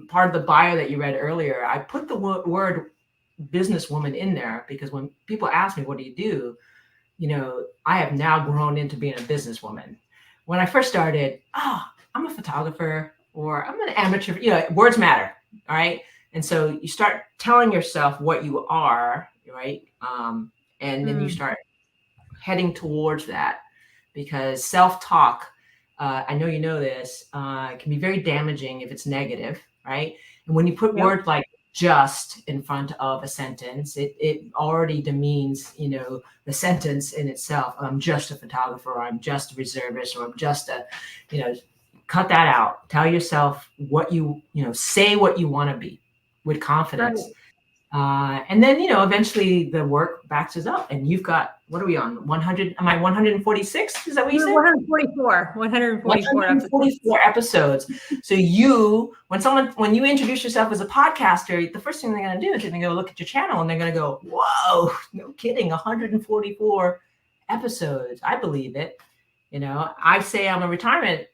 Part of the bio that you read earlier, I put the word businesswoman in there because when people ask me, what do you do? I have now grown into being a businesswoman. When I first started, I'm a photographer or I'm an amateur, words matter. All right. And so you start telling yourself what you are, right? And then you start heading towards that, because self-talk, I know you know this, can be very damaging if it's negative, right? And when you put words like just in front of a sentence, it already demeans, the sentence in itself. I'm just a photographer, or I'm just a reservist, or I'm just a, cut that out. Tell yourself what say what you want to be with confidence. Right. And then, eventually the work backs us up, and you've got, what are we on? 100? Am I 146? Is that what you said? 144 episodes. So when you introduce yourself as a podcaster, the first thing they're going to do is they're going to go look at your channel, and they're going to go, whoa, no kidding. 144 episodes. I believe it. I say I'm a retirement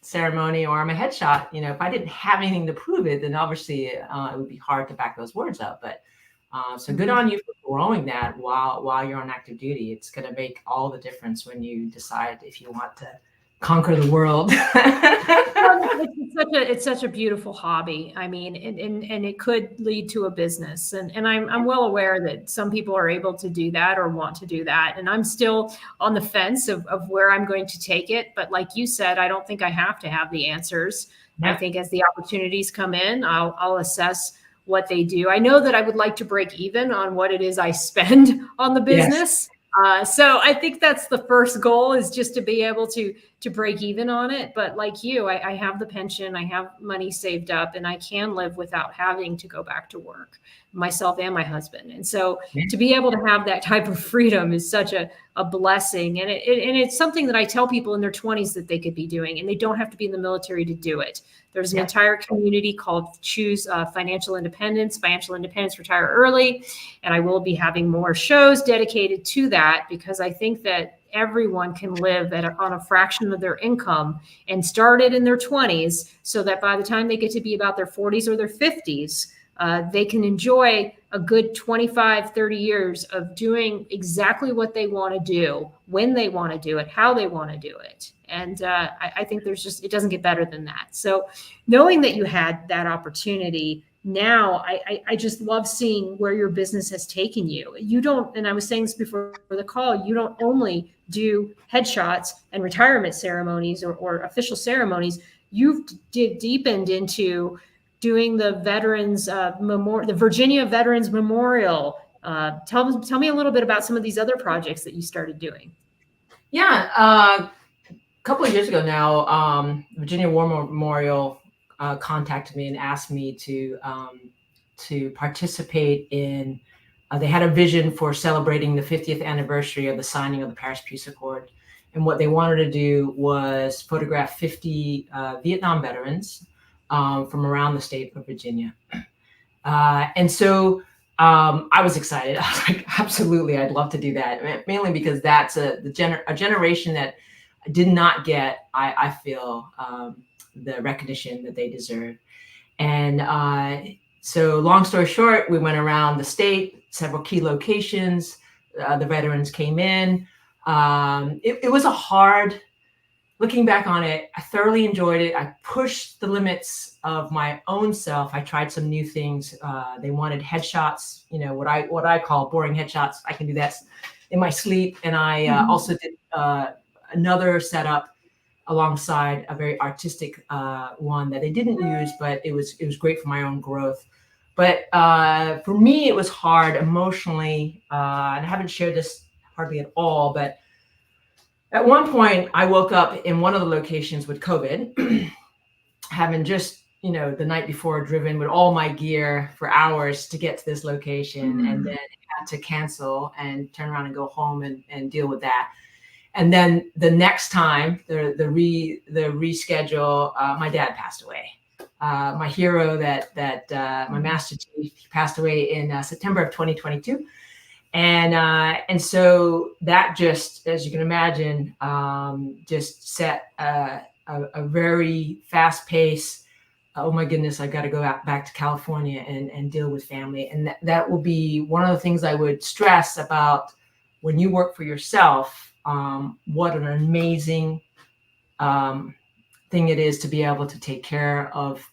ceremony or I'm a headshot. If I didn't have anything to prove it, then obviously it would be hard to back those words up. But so good on you for growing that while you're on active duty. It's going to make all the difference when you decide if you want to conquer the world. It's such a beautiful hobby. I mean, and it could lead to a business. And I'm well aware that some people are able to do that or want to do that. And I'm still on the fence of where I'm going to take it. But like you said, I don't think I have to have the answers. Yeah. I think as the opportunities come in, I'll assess what they do. I know that I would like to break even on what it is I spend on the business. Yes. So I think that's the first goal, is just to be able to break even on it. But like you, I have the pension, I have money saved up, and I can live without having to go back to work, myself and my husband. And so to be able to have that type of freedom is such a blessing. And it's something that I tell people in their 20s that they could be doing, and they don't have to be in the military to do it. There's an entire community called Choose Financial Independence, Retire Early. And I will be having more shows dedicated to that, because I think that everyone can live on a fraction of their income and start it in their 20s, so that by the time they get to be about their 40s or their 50s, they can enjoy a good 25, 30 years of doing exactly what they want to do, when they want to do it, how they want to do it. And I think it doesn't get better than that. So knowing that you had that opportunity, now I just love seeing where your business has taken you. You don't, and I was saying this before the call, you don't only do headshots and retirement ceremonies or official ceremonies. You've deepened into doing the veterans the Virginia Veterans Memorial. Tell me a little bit about some of these other projects that you started doing. Yeah, a couple of years ago now, Virginia War Memorial contacted me and asked me to participate in. They had a vision for celebrating the 50th anniversary of the signing of the Paris Peace Accord, and what they wanted to do was photograph 50 Vietnam veterans from around the state of Virginia. And so I was excited. I was like, absolutely, I'd love to do that. Mainly because that's a generation that did not get, I feel, the recognition that they deserve. And so long story short, we went around the state, several key locations. The veterans came in. It was a hard, looking back on it, I thoroughly enjoyed it. I pushed the limits of my own self. I tried some new things. They wanted headshots, what I call boring headshots. I can do that in my sleep. And I also did another setup alongside a very artistic one that they didn't use, but it was great for my own growth. But for me, it was hard emotionally. And I haven't shared this hardly at all, but at one point, I woke up in one of the locations with COVID, having just, the night before driven with all my gear for hours to get to this location, and then to cancel and turn around and go home and deal with that. And then the next time, the reschedule, my dad passed away. My hero, my master chief, passed away in September of 2022. And so that just, as you can imagine, just set a very fast pace. Oh my goodness, I got to go back to California and deal with family. And that will be one of the things I would stress about when you work for yourself. What an amazing thing it is to be able to take care of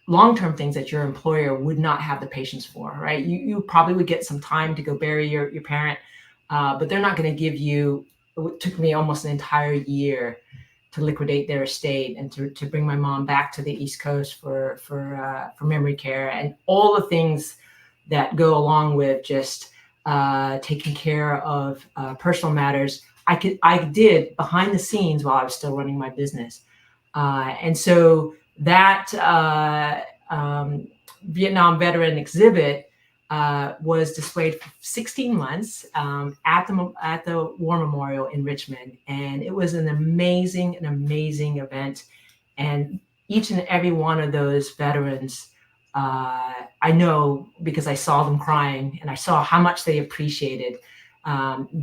long-term things that your employer would not have the patience for, right? You probably would get some time to go bury your parent, but they're not going to give you. It took me almost an entire year to liquidate their estate and to bring my mom back to the East Coast for memory care and all the things that go along with just taking care of personal matters. I did behind the scenes while I was still running my business, and so that Vietnam veteran exhibit was displayed for 16 months at the War Memorial in Richmond, and it was an amazing event. And each and every one of those veterans, I know because I saw them crying, and I saw how much they appreciated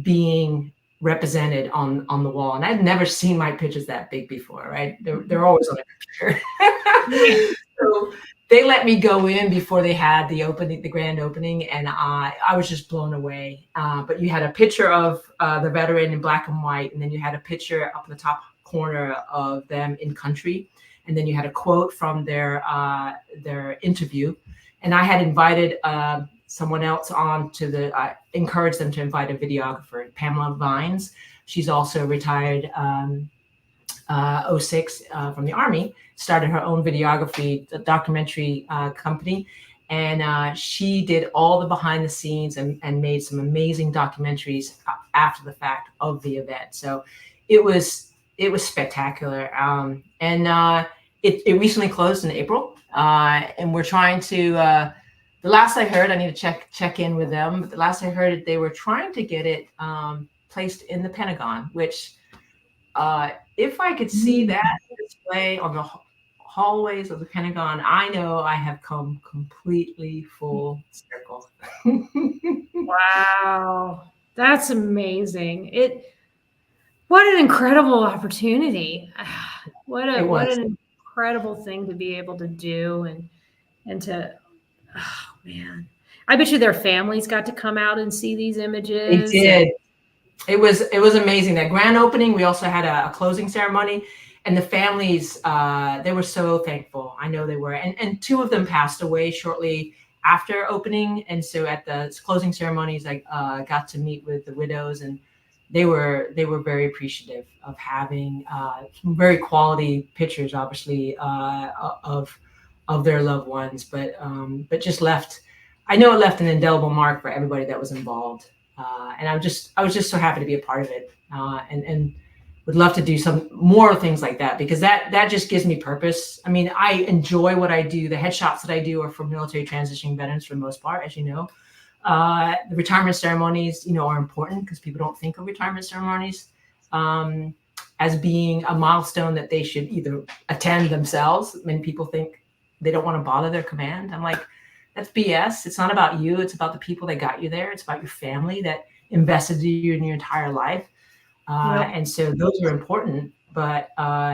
being represented on the wall. And I'd never seen my pictures that big before, right? They're always on a picture. So they let me go in before they had the grand opening, and I was just blown away. But you had a picture of the veteran in black and white, and then you had a picture up in the top corner of them in country, and then you had a quote from their interview. And I had invited someone else on I encouraged them to invite a videographer, Pamela Vines. She's also retired S.O.S from the Army, started her own videography documentary company. And she did all the behind the scenes and made some amazing documentaries after the fact of the event. So it was spectacular. It recently closed in April. And we're trying to, the last I heard, I need to check in with them. But the last I heard, they were trying to get it placed in the Pentagon, which if I could see that display on the hallways of the Pentagon, I know I have come completely full circle. Wow, that's amazing. What an incredible opportunity. What an incredible thing to be able to do and to, oh man. I bet you their families got to come out and see these images. They did. It was amazing. That grand opening, we also had a closing ceremony, and the families, they were so thankful. I know they were. And two of them passed away shortly after opening. And so at the closing ceremonies, I got to meet with the widows, and they were very appreciative of having some very quality pictures, obviously, of their loved ones, but just I know it left an indelible mark for everybody that was involved. And I was just so happy to be a part of it, and would love to do some more things like that, because that just gives me purpose. I mean, I enjoy what I do. The headshots that I do are for military transitioning veterans for the most part, as you know. The retirement ceremonies, are important because people don't think of retirement ceremonies as being a milestone that they should either attend themselves. Many people think they don't want to bother their command. I'm like, that's BS. It's not about you. It's about the people that got you there. It's about your family that invested in you in your entire life. And so those are important. But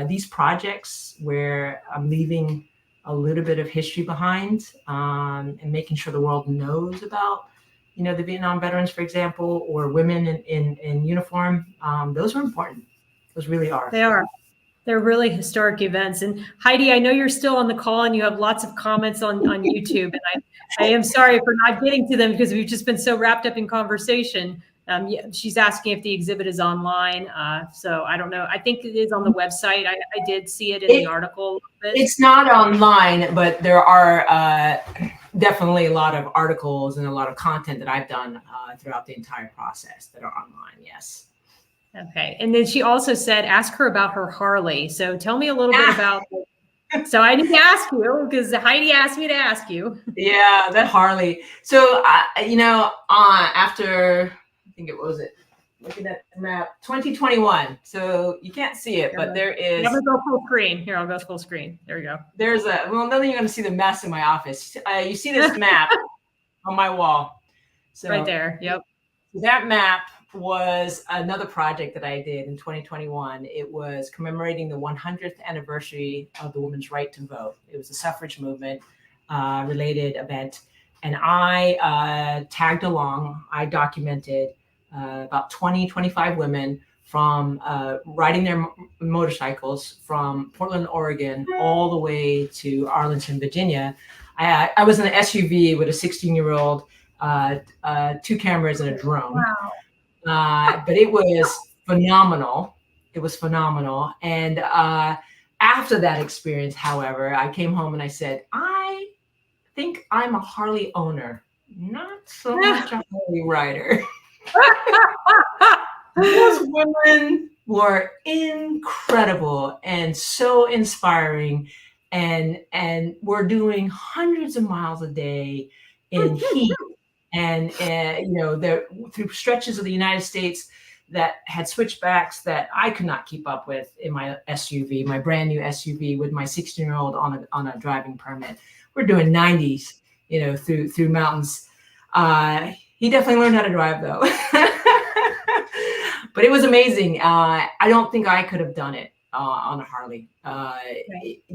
these projects where I'm leaving a little bit of history behind and making sure the world knows about, the Vietnam veterans, for example, or women in uniform, those are important. Those really are. They are. They're really historic events. And Heidi, I know you're still on the call and you have lots of comments on YouTube. And I am sorry for not getting to them because we've just been so wrapped up in conversation. She's asking if the exhibit is online. So I don't know. I think it is on the website. I did see it in the article. It's not online, but there are definitely a lot of articles and a lot of content that I've done throughout the entire process that are online. Yes. Okay. And then she also said, ask her about her Harley. So tell me a little bit about So I need to ask you because Heidi asked me to ask you. Yeah, that Harley. So, after, I think it was it, looking at the map, 2021. So you can't see it, but there is. I'm going to go full screen. Here, I'll go full screen. There you go. There's then you're going to see the mess in my office. You see this map on my wall. So right there. Yep. That map was another project that I did in 2021. It was commemorating the 100th anniversary of the women's right to vote. It was a suffrage movement related event. And I tagged along. I documented about 25 women from riding their motorcycles from Portland, Oregon, all the way to Arlington, Virginia. I was in an SUV with a 16-year-old, 2 cameras and a drone. Wow. But it was phenomenal. It was phenomenal. And after that experience, however, I came home and I said, I think I'm a Harley owner, not so much a Harley rider. Those women were incredible and so inspiring, and we're doing hundreds of miles a day in heat, and they're through stretches of the United States that had switchbacks that I could not keep up with in my SUV, my brand new SUV with my 16-year-old on a driving permit. We're doing 90s, through mountains. He definitely learned how to drive though. But it was amazing. I don't think I could have done it on a Harley.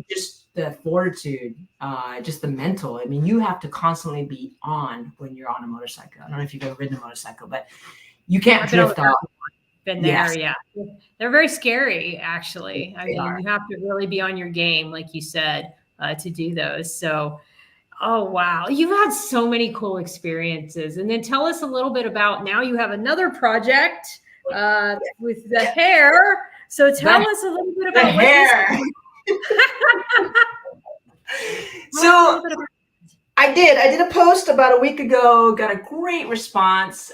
Just the fortitude, just the mental. I mean, you have to constantly be on when you're on a motorcycle. I don't know if you've ever ridden a motorcycle, but you can't drift off. Been there, yes. Yeah. They're very scary, actually. I mean, you have to really be on your game, like you said, to do those. So, oh, wow. You've had so many cool experiences. And then tell us a little bit about, now you have another project with the hair. So tell us a little bit about the hair. So I did a post about a week ago, got a great response.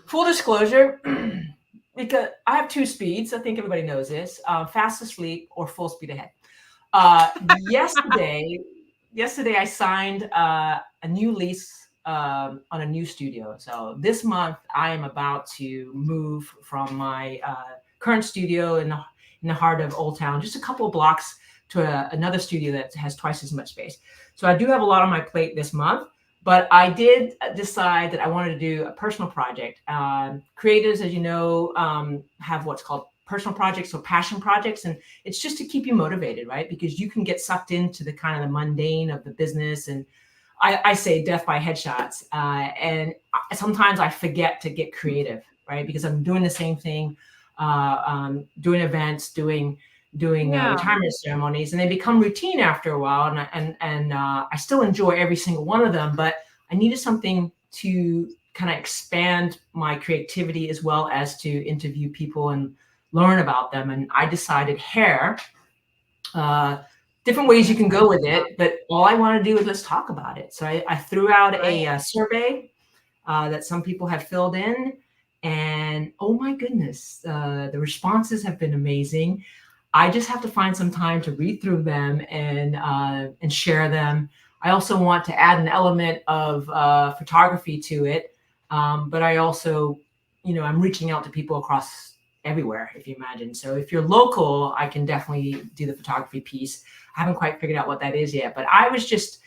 Full disclosure, because I have 2 speeds. I think everybody knows this, fast asleep or full speed ahead. Yesterday I signed a new lease on a new studio. So this month I am about to move from my current studio in the heart of Old Town, just a couple of blocks, to another studio that has twice as much space. So I do have a lot on my plate this month, but I did decide that I wanted to do a personal project. Creatives, as you know, have what's called personal projects or passion projects, and it's just to keep you motivated, right? Because you can get sucked into the kind of the mundane of the business, and I say death by headshots. And sometimes I forget to get creative, right? Because I'm doing the same thing, doing events, doing retirement ceremonies, and they become routine after a while. And I still enjoy every single one of them, but I needed something to kind of expand my creativity as well as to interview people and learn about them. And I decided hair. Different ways you can go with it, but all I want to do is let's talk about it. So I threw out a survey that some people have filled in, and oh my goodness, the responses have been amazing. I just have to find some time to read through them and share them. I also want to add an element of photography to it, but I also, I'm reaching out to people across everywhere, if you imagine. So if you're local, I can definitely do the photography piece. I haven't quite figured out what that is yet, but I was just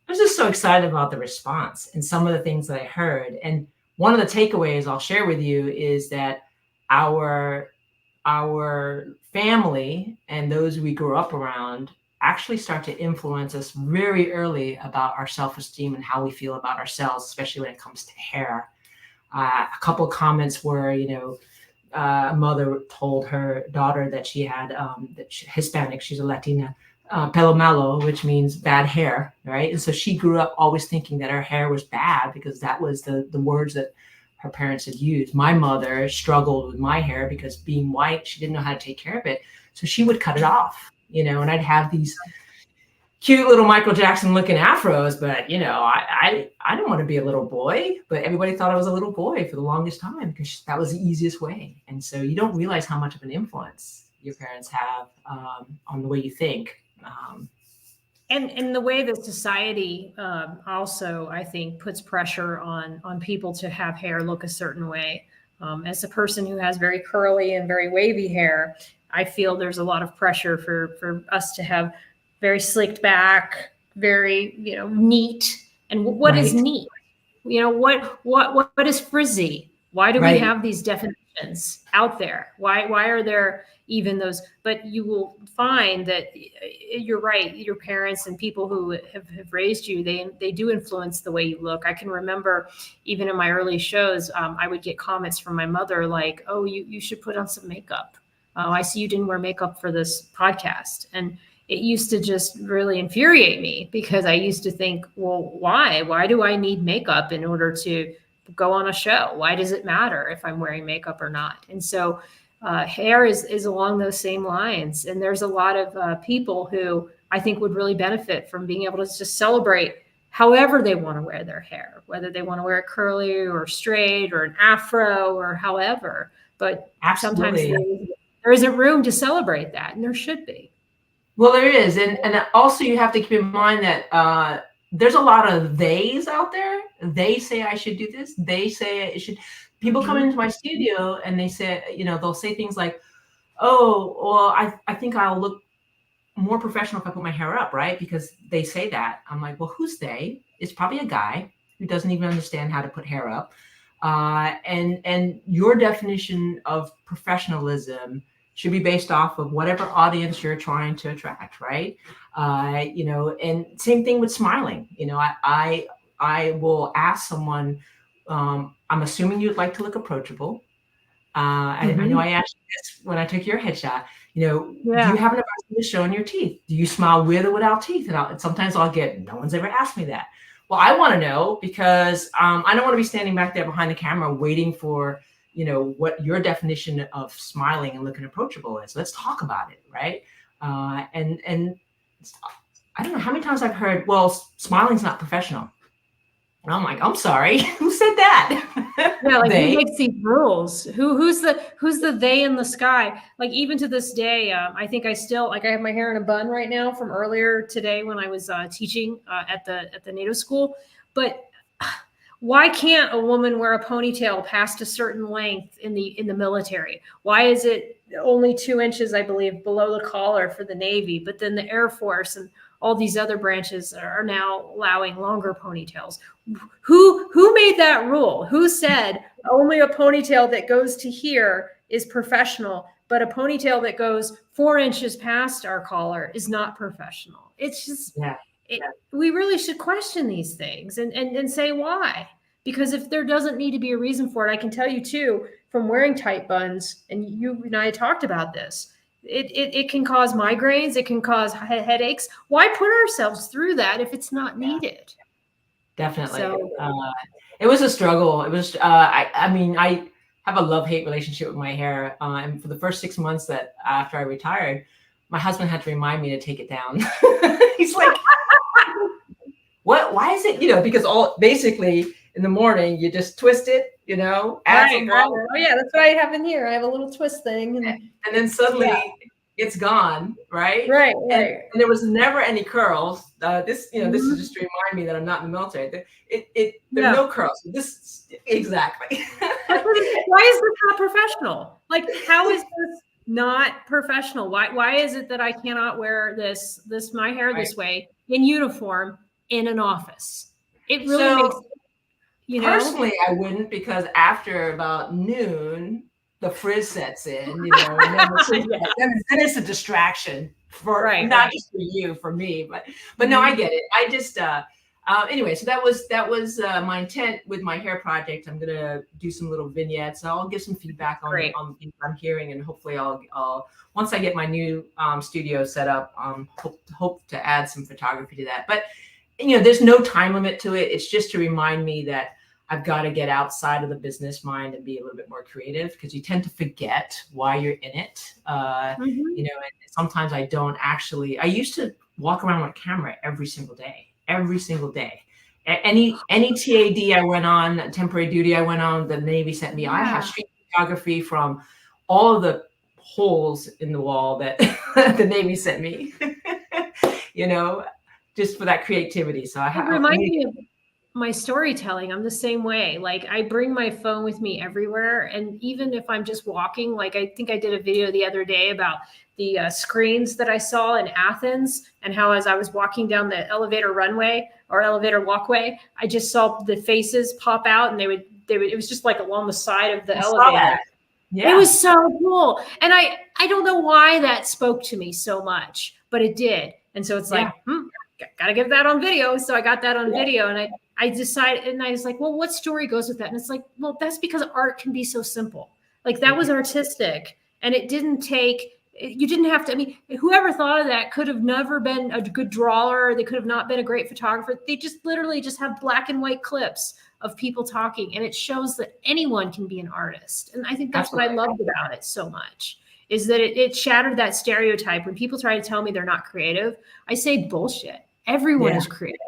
so excited about the response and some of the things that I heard. And one of the takeaways I'll share with you is that our family and those we grew up around actually start to influence us very early about our self-esteem and how we feel about ourselves, especially when it comes to hair. A couple of comments were, a mother told her daughter that she had Hispanic, she's a Latina, pelo malo, which means bad hair, right? And so she grew up always thinking that her hair was bad because that was the words that her parents had used. My mother struggled with my hair because being white, she didn't know how to take care of it. So she would cut it off, and I'd have these cute little Michael Jackson looking afros, but I didn't want to be a little boy, but everybody thought I was a little boy for the longest time because that was the easiest way. And so you don't realize how much of an influence your parents have on the way you think. And the way that society also, I think, puts pressure on people to have hair look a certain way. As a person who has very curly and very wavy hair, I feel there's a lot of pressure for us to have very slicked back, very neat. And what is neat? What is frizzy? Why do we have these definitions out there? Why are there even those? But you will find that you're right. Your parents and people who have raised you, they do influence the way you look. I can remember even in my early shows, I would get comments from my mother like, "Oh, you should put on some makeup. Oh, I see you didn't wear makeup for this podcast." And it used to just really infuriate me because I used to think, well, why? Why do I need makeup in order to go on a show? Why does it matter if I'm wearing makeup or not? And so hair is along those same lines. And there's a lot of people who I think would really benefit from being able to just celebrate however they want to wear their hair, whether they want to wear it curly or straight or an afro or however. But sometimes there isn't room to celebrate that, and there should be. Well, there is. And also you have to keep in mind that there's a lot of theys out there. They say I should do this. They say it should. People come into my studio and they say, they'll say things like, "Oh, well, I think I'll look more professional if I put my hair up," right? Because they say that. I'm like, well, who's they? It's probably a guy who doesn't even understand how to put hair up. And your definition of professionalism should be based off of whatever audience you're trying to attract, right? And same thing with smiling. I will ask someone, I'm assuming you'd like to look approachable. I know I asked you this when I took your headshot. Do you have an aversion to showing your teeth? Do you smile with or without teeth? And sometimes I'll get, no one's ever asked me that. Well, I want to know because I don't want to be standing back there behind the camera waiting for what your definition of smiling and looking approachable is. Let's talk about it, right? And I don't know how many times I've heard, well, smiling's not professional. And I'm like, I'm sorry, who said that? Yeah, like who makes these rules? Who's the they in the sky? Like even to this day, I think I still I have my hair in a bun right now from earlier today when I was teaching at the NATO school. But why can't a woman wear a ponytail past a certain length in the military? Why is it only 2 inches, I believe, below the collar for the Navy? But then the Air Force and all these other branches are now allowing longer ponytails. Who made that rule? Who said only a ponytail that goes to here is professional, but a ponytail that goes 4 inches past our collar is not professional? It's just, we really should question these things and say why. Because if there doesn't need to be a reason for it, I can tell you too, from wearing tight buns, and you and I talked about this, it can cause migraines, it can cause headaches. Why put ourselves through that if it's not needed? Definitely. So, it was a struggle. It was, I mean, I have a love-hate relationship with my hair. And for the first 6 months that after I retired, my husband had to remind me to take it down. He's like, what, why is it, because basically in the morning, you just twist it, add some water. Oh yeah, that's what I have in here. I have a little twist thing. And then suddenly it's gone, right? Right. And there was never any curls. This is just to remind me that I'm not in the military. There are no curls. Exactly. Why is this not professional? Like, how is this not professional? Why is it that I cannot wear my hair this way in uniform in an office? It really makes. Personally, I wouldn't, because after about noon, the frizz sets in, and then it's a distraction for not just for you, for me, but no, I get it. I just anyway, so that was my intent with my hair project. I'm gonna do some little vignettes. I'll give some feedback on what I'm hearing, and hopefully I'll once I get my new studio set up, hope to add some photography to that. But there's no time limit to it. It's just to remind me that I've got to get outside of the business mind and be a little bit more creative, because you tend to forget why you're in it. And sometimes I don't actually. I used to walk around with a camera every single day. Any TAD I went on, temporary duty I went on, the Navy sent me. I have street photography from all of the holes in the wall that the Navy sent me. just for that creativity. So it reminds me of my storytelling. I'm the same way. Like I bring my phone with me everywhere. And even if I'm just walking, like I think I did a video the other day about the screens that I saw in Athens and how as I was walking down the elevator runway or elevator walkway, I just saw the faces pop out and they would, it was just like along the side of the elevator. Yeah. It was so cool. And I don't know why that spoke to me so much, but it did. And so it's like, gotta get that on video. So I got that on video and I decided, and I was like, well, what story goes with that? And it's like, well, that's because art can be so simple. Like that was artistic and it didn't take, you didn't have to, I mean, whoever thought of that could have never been a good drawer. They could have not been a great photographer. They just literally just have black and white clips of people talking. And it shows that anyone can be an artist. And I think that's what I loved about it so much, is that it shattered that stereotype. When people try to tell me they're not creative, I say bullshit. Everyone is creative.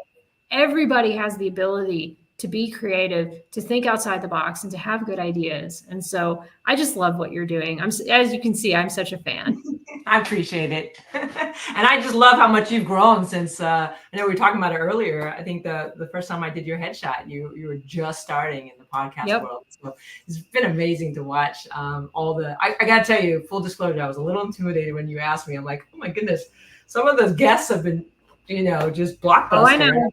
Everybody has the ability to be creative, to think outside the box, and to have good ideas. And so I just love what you're doing. As you can see, I'm such a fan. I appreciate it. And I just love how much you've grown since, I know we were talking about it earlier. I think the first time I did your headshot, you were just starting in the podcast world. So it's been amazing to watch I got to tell you, full disclosure, I was a little intimidated when you asked me. I'm like, oh my goodness, some of those guests have been, just blockbuster. Oh, I know.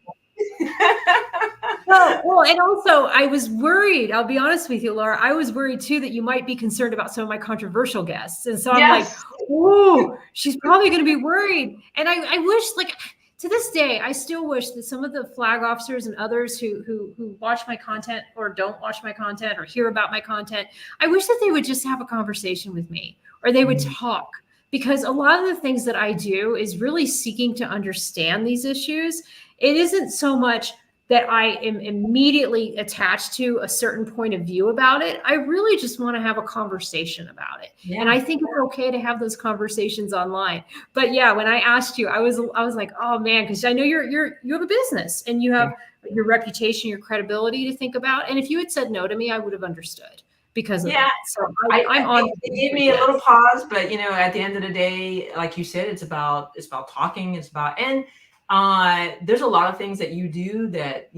Well, and also I was worried, I'll be honest with you, Laura, I was worried too that you might be concerned about some of my controversial guests. And so I'm like, oh, she's probably going to be worried. And I wish, like, to this day, I still wish that some of the flag officers and others who watch my content or don't watch my content or hear about my content, I wish that they would just have a conversation with me or they would talk. Because a lot of the things that I do is really seeking to understand these issues. It isn't so much that I am immediately attached to a certain point of view about it. I really just want to have a conversation about it. Yeah. And I think it's okay to have those conversations online. But yeah, when I asked you, I was like, oh man, because I know you have a business and you have your reputation, your credibility to think about. And if you had said no to me, I would have understood. Because of that. So I'm on. It gave me a little pause, but at the end of the day, like you said, it's about talking. It's about, and there's a lot of things that you do that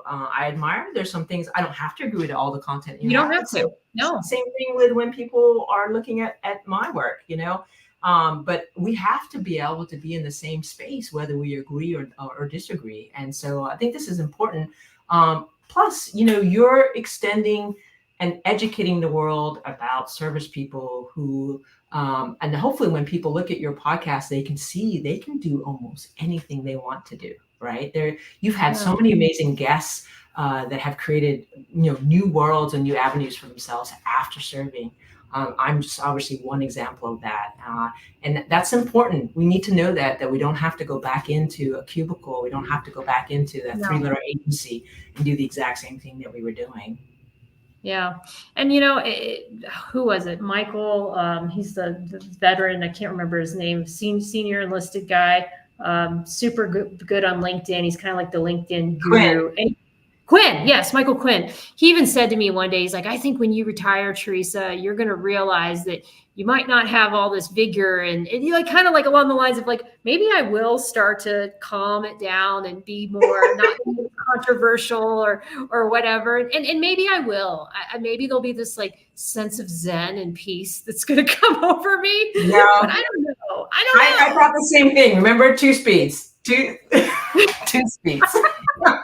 I admire. There's some things I don't have to agree with all the content. You don't have to. No. Same thing with when people are looking at my work. But we have to be able to be in the same space whether we agree or disagree. And so I think this is important. Plus, you're extending and educating the world about service people who, and hopefully when people look at your podcast, they can see they can do almost anything they want to do, right? You've had so many amazing guests that have created, new worlds and new avenues for themselves after serving. I'm just obviously one example of that. And that's important. We need to know that we don't have to go back into a cubicle. We don't have to go back into that 3-letter agency and do the exact same thing that we were doing. Yeah. And, who was it? Michael, he's the veteran. I can't remember his name, senior enlisted guy, super good on LinkedIn. He's kind of like the LinkedIn guru. Quinn. Yes. Michael Quinn. He even said to me one day, he's like, I think when you retire, Teresa, you're going to realize that you might not have all this vigor. And kind of like along the lines of like, maybe I will start to calm it down and be more not controversial or whatever. And maybe I will. Maybe there'll be this like sense of zen and peace that's going to come over me. No. But I don't know. I thought the same thing. Remember 2 speeds. Two speeds. but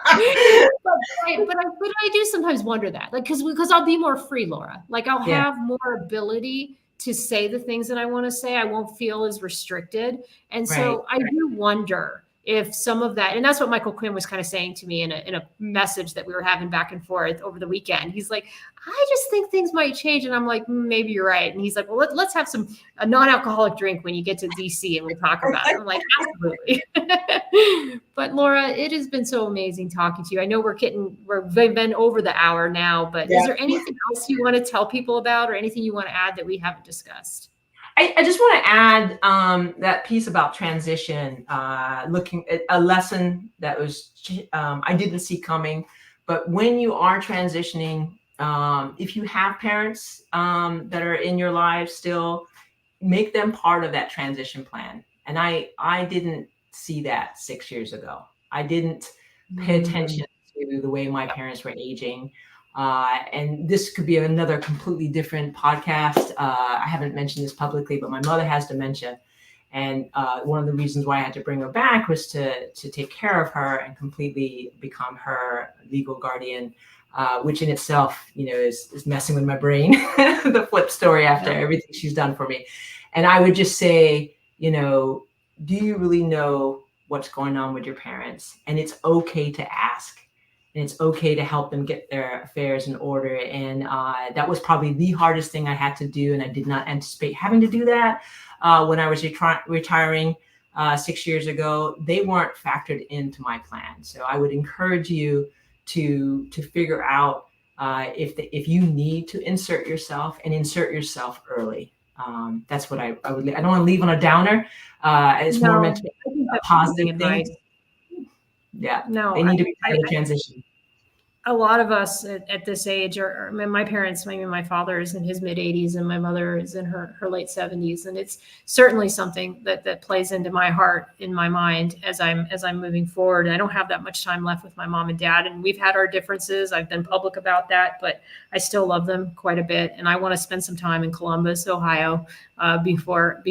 I do sometimes wonder that, like, because I'll be more free, Laura. Like I'll have more ability to say the things that I want to say. I won't feel as restricted. And so I do wonder if some of that, and that's what Michael Quinn was kind of saying to me in a message that we were having back and forth over the weekend. He's like, I just think things might change. And I'm like, maybe you're right. And he's like, well, let's have a non-alcoholic drink when you get to DC and we'll talk about it. I'm like, absolutely. But Laura, it has been so amazing talking to you. I know we've been over the hour now, but is there anything else you want to tell people about or anything you want to add that we haven't discussed? I just want to add that piece about transition, looking at a lesson that was I didn't see coming. But when you are transitioning, if you have parents that are in your lives still, make them part of that transition plan. And I didn't see that 6 years ago. I didn't pay attention to the way my parents were aging. And this could be another completely different podcast. I haven't mentioned this publicly, but my mother has dementia. And one of the reasons why I had to bring her back was to take care of her and completely become her legal guardian, which in itself, is messing with my brain, the flip story after everything she's done for me. And I would just say, do you really know what's going on with your parents? And it's okay to ask. And it's okay to help them get their affairs in order. And that was probably the hardest thing I had to do. And I did not anticipate having to do that when I was retiring 6 years ago. They weren't factored into my plan. So I would encourage you to figure out if you need to insert yourself, and insert yourself early. That's what I would. I don't want to leave on a downer. It's more meant to be a positive thing. Yeah, no, they need to be part of the transition. A lot of us at this age are my parents, maybe my father is in his mid 80s and my mother is in her late 70s. And it's certainly something that plays into my heart, in my mind, as I'm moving forward. And I don't have that much time left with my mom and dad, and we've had our differences. I've been public about that, but I still love them quite a bit. And I want to spend some time in Columbus, Ohio, before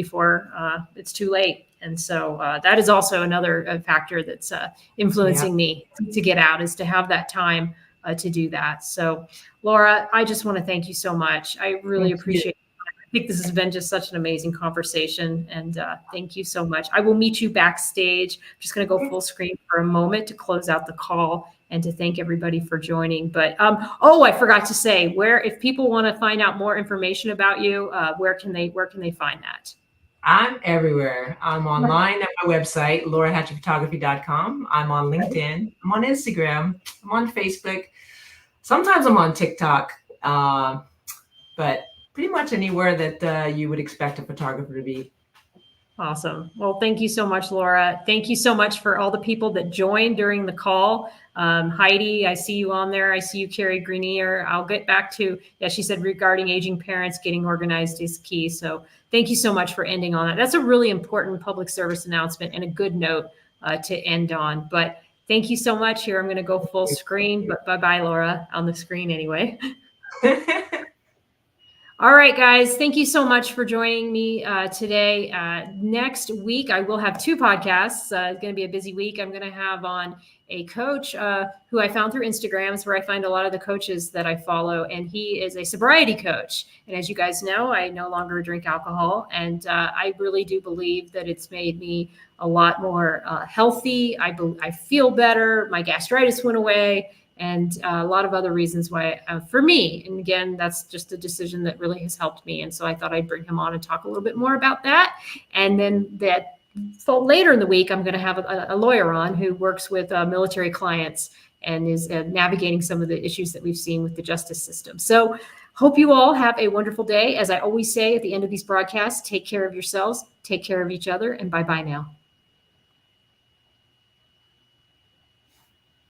it's too late. And so that is also another factor that's influencing me to get out, is to have that time to do that. So, Laura, I just want to thank you so much. I really appreciate it. I think this has been just such an amazing conversation. And thank you so much. I will meet you backstage. I'm just going to go full screen for a moment to close out the call and to thank everybody for joining. But, I forgot to say, if people want to find out more information about you, where can they find that? I'm everywhere. I'm online at my website, laurahatchettphotography.com. I'm on LinkedIn. I'm on Instagram. I'm on Facebook. Sometimes I'm on TikTok, but pretty much anywhere that you would expect a photographer to be. Awesome. Well, thank you so much, Laura. Thank you so much for all the people that joined during the call. Heidi, I see you on there. I see you, Carrie Greenier. I'll get back to, she said regarding aging parents, getting organized is key. So thank you so much for ending on that. That's a really important public service announcement and a good note to end on. But thank you so much. Here, I'm going to go full screen, but bye-bye, Laura, on the screen anyway. All right, guys, thank you so much for joining me today. Next week, I will have 2 podcasts. It's going to be a busy week. I'm going to have on a coach who I found through Instagrams, where I find a lot of the coaches that I follow, and he is a sobriety coach. And as you guys know, I no longer drink alcohol, and I really do believe that it's made me a lot more healthy. I feel better. My gastritis went away. And a lot of other reasons why, for me, and again, that's just a decision that really has helped me. And so I thought I'd bring him on and talk a little bit more about that. And then later in the week, I'm going to have a lawyer on who works with military clients and is navigating some of the issues that we've seen with the justice system. So hope you all have a wonderful day. As I always say at the end of these broadcasts, take care of yourselves, take care of each other, and bye-bye now.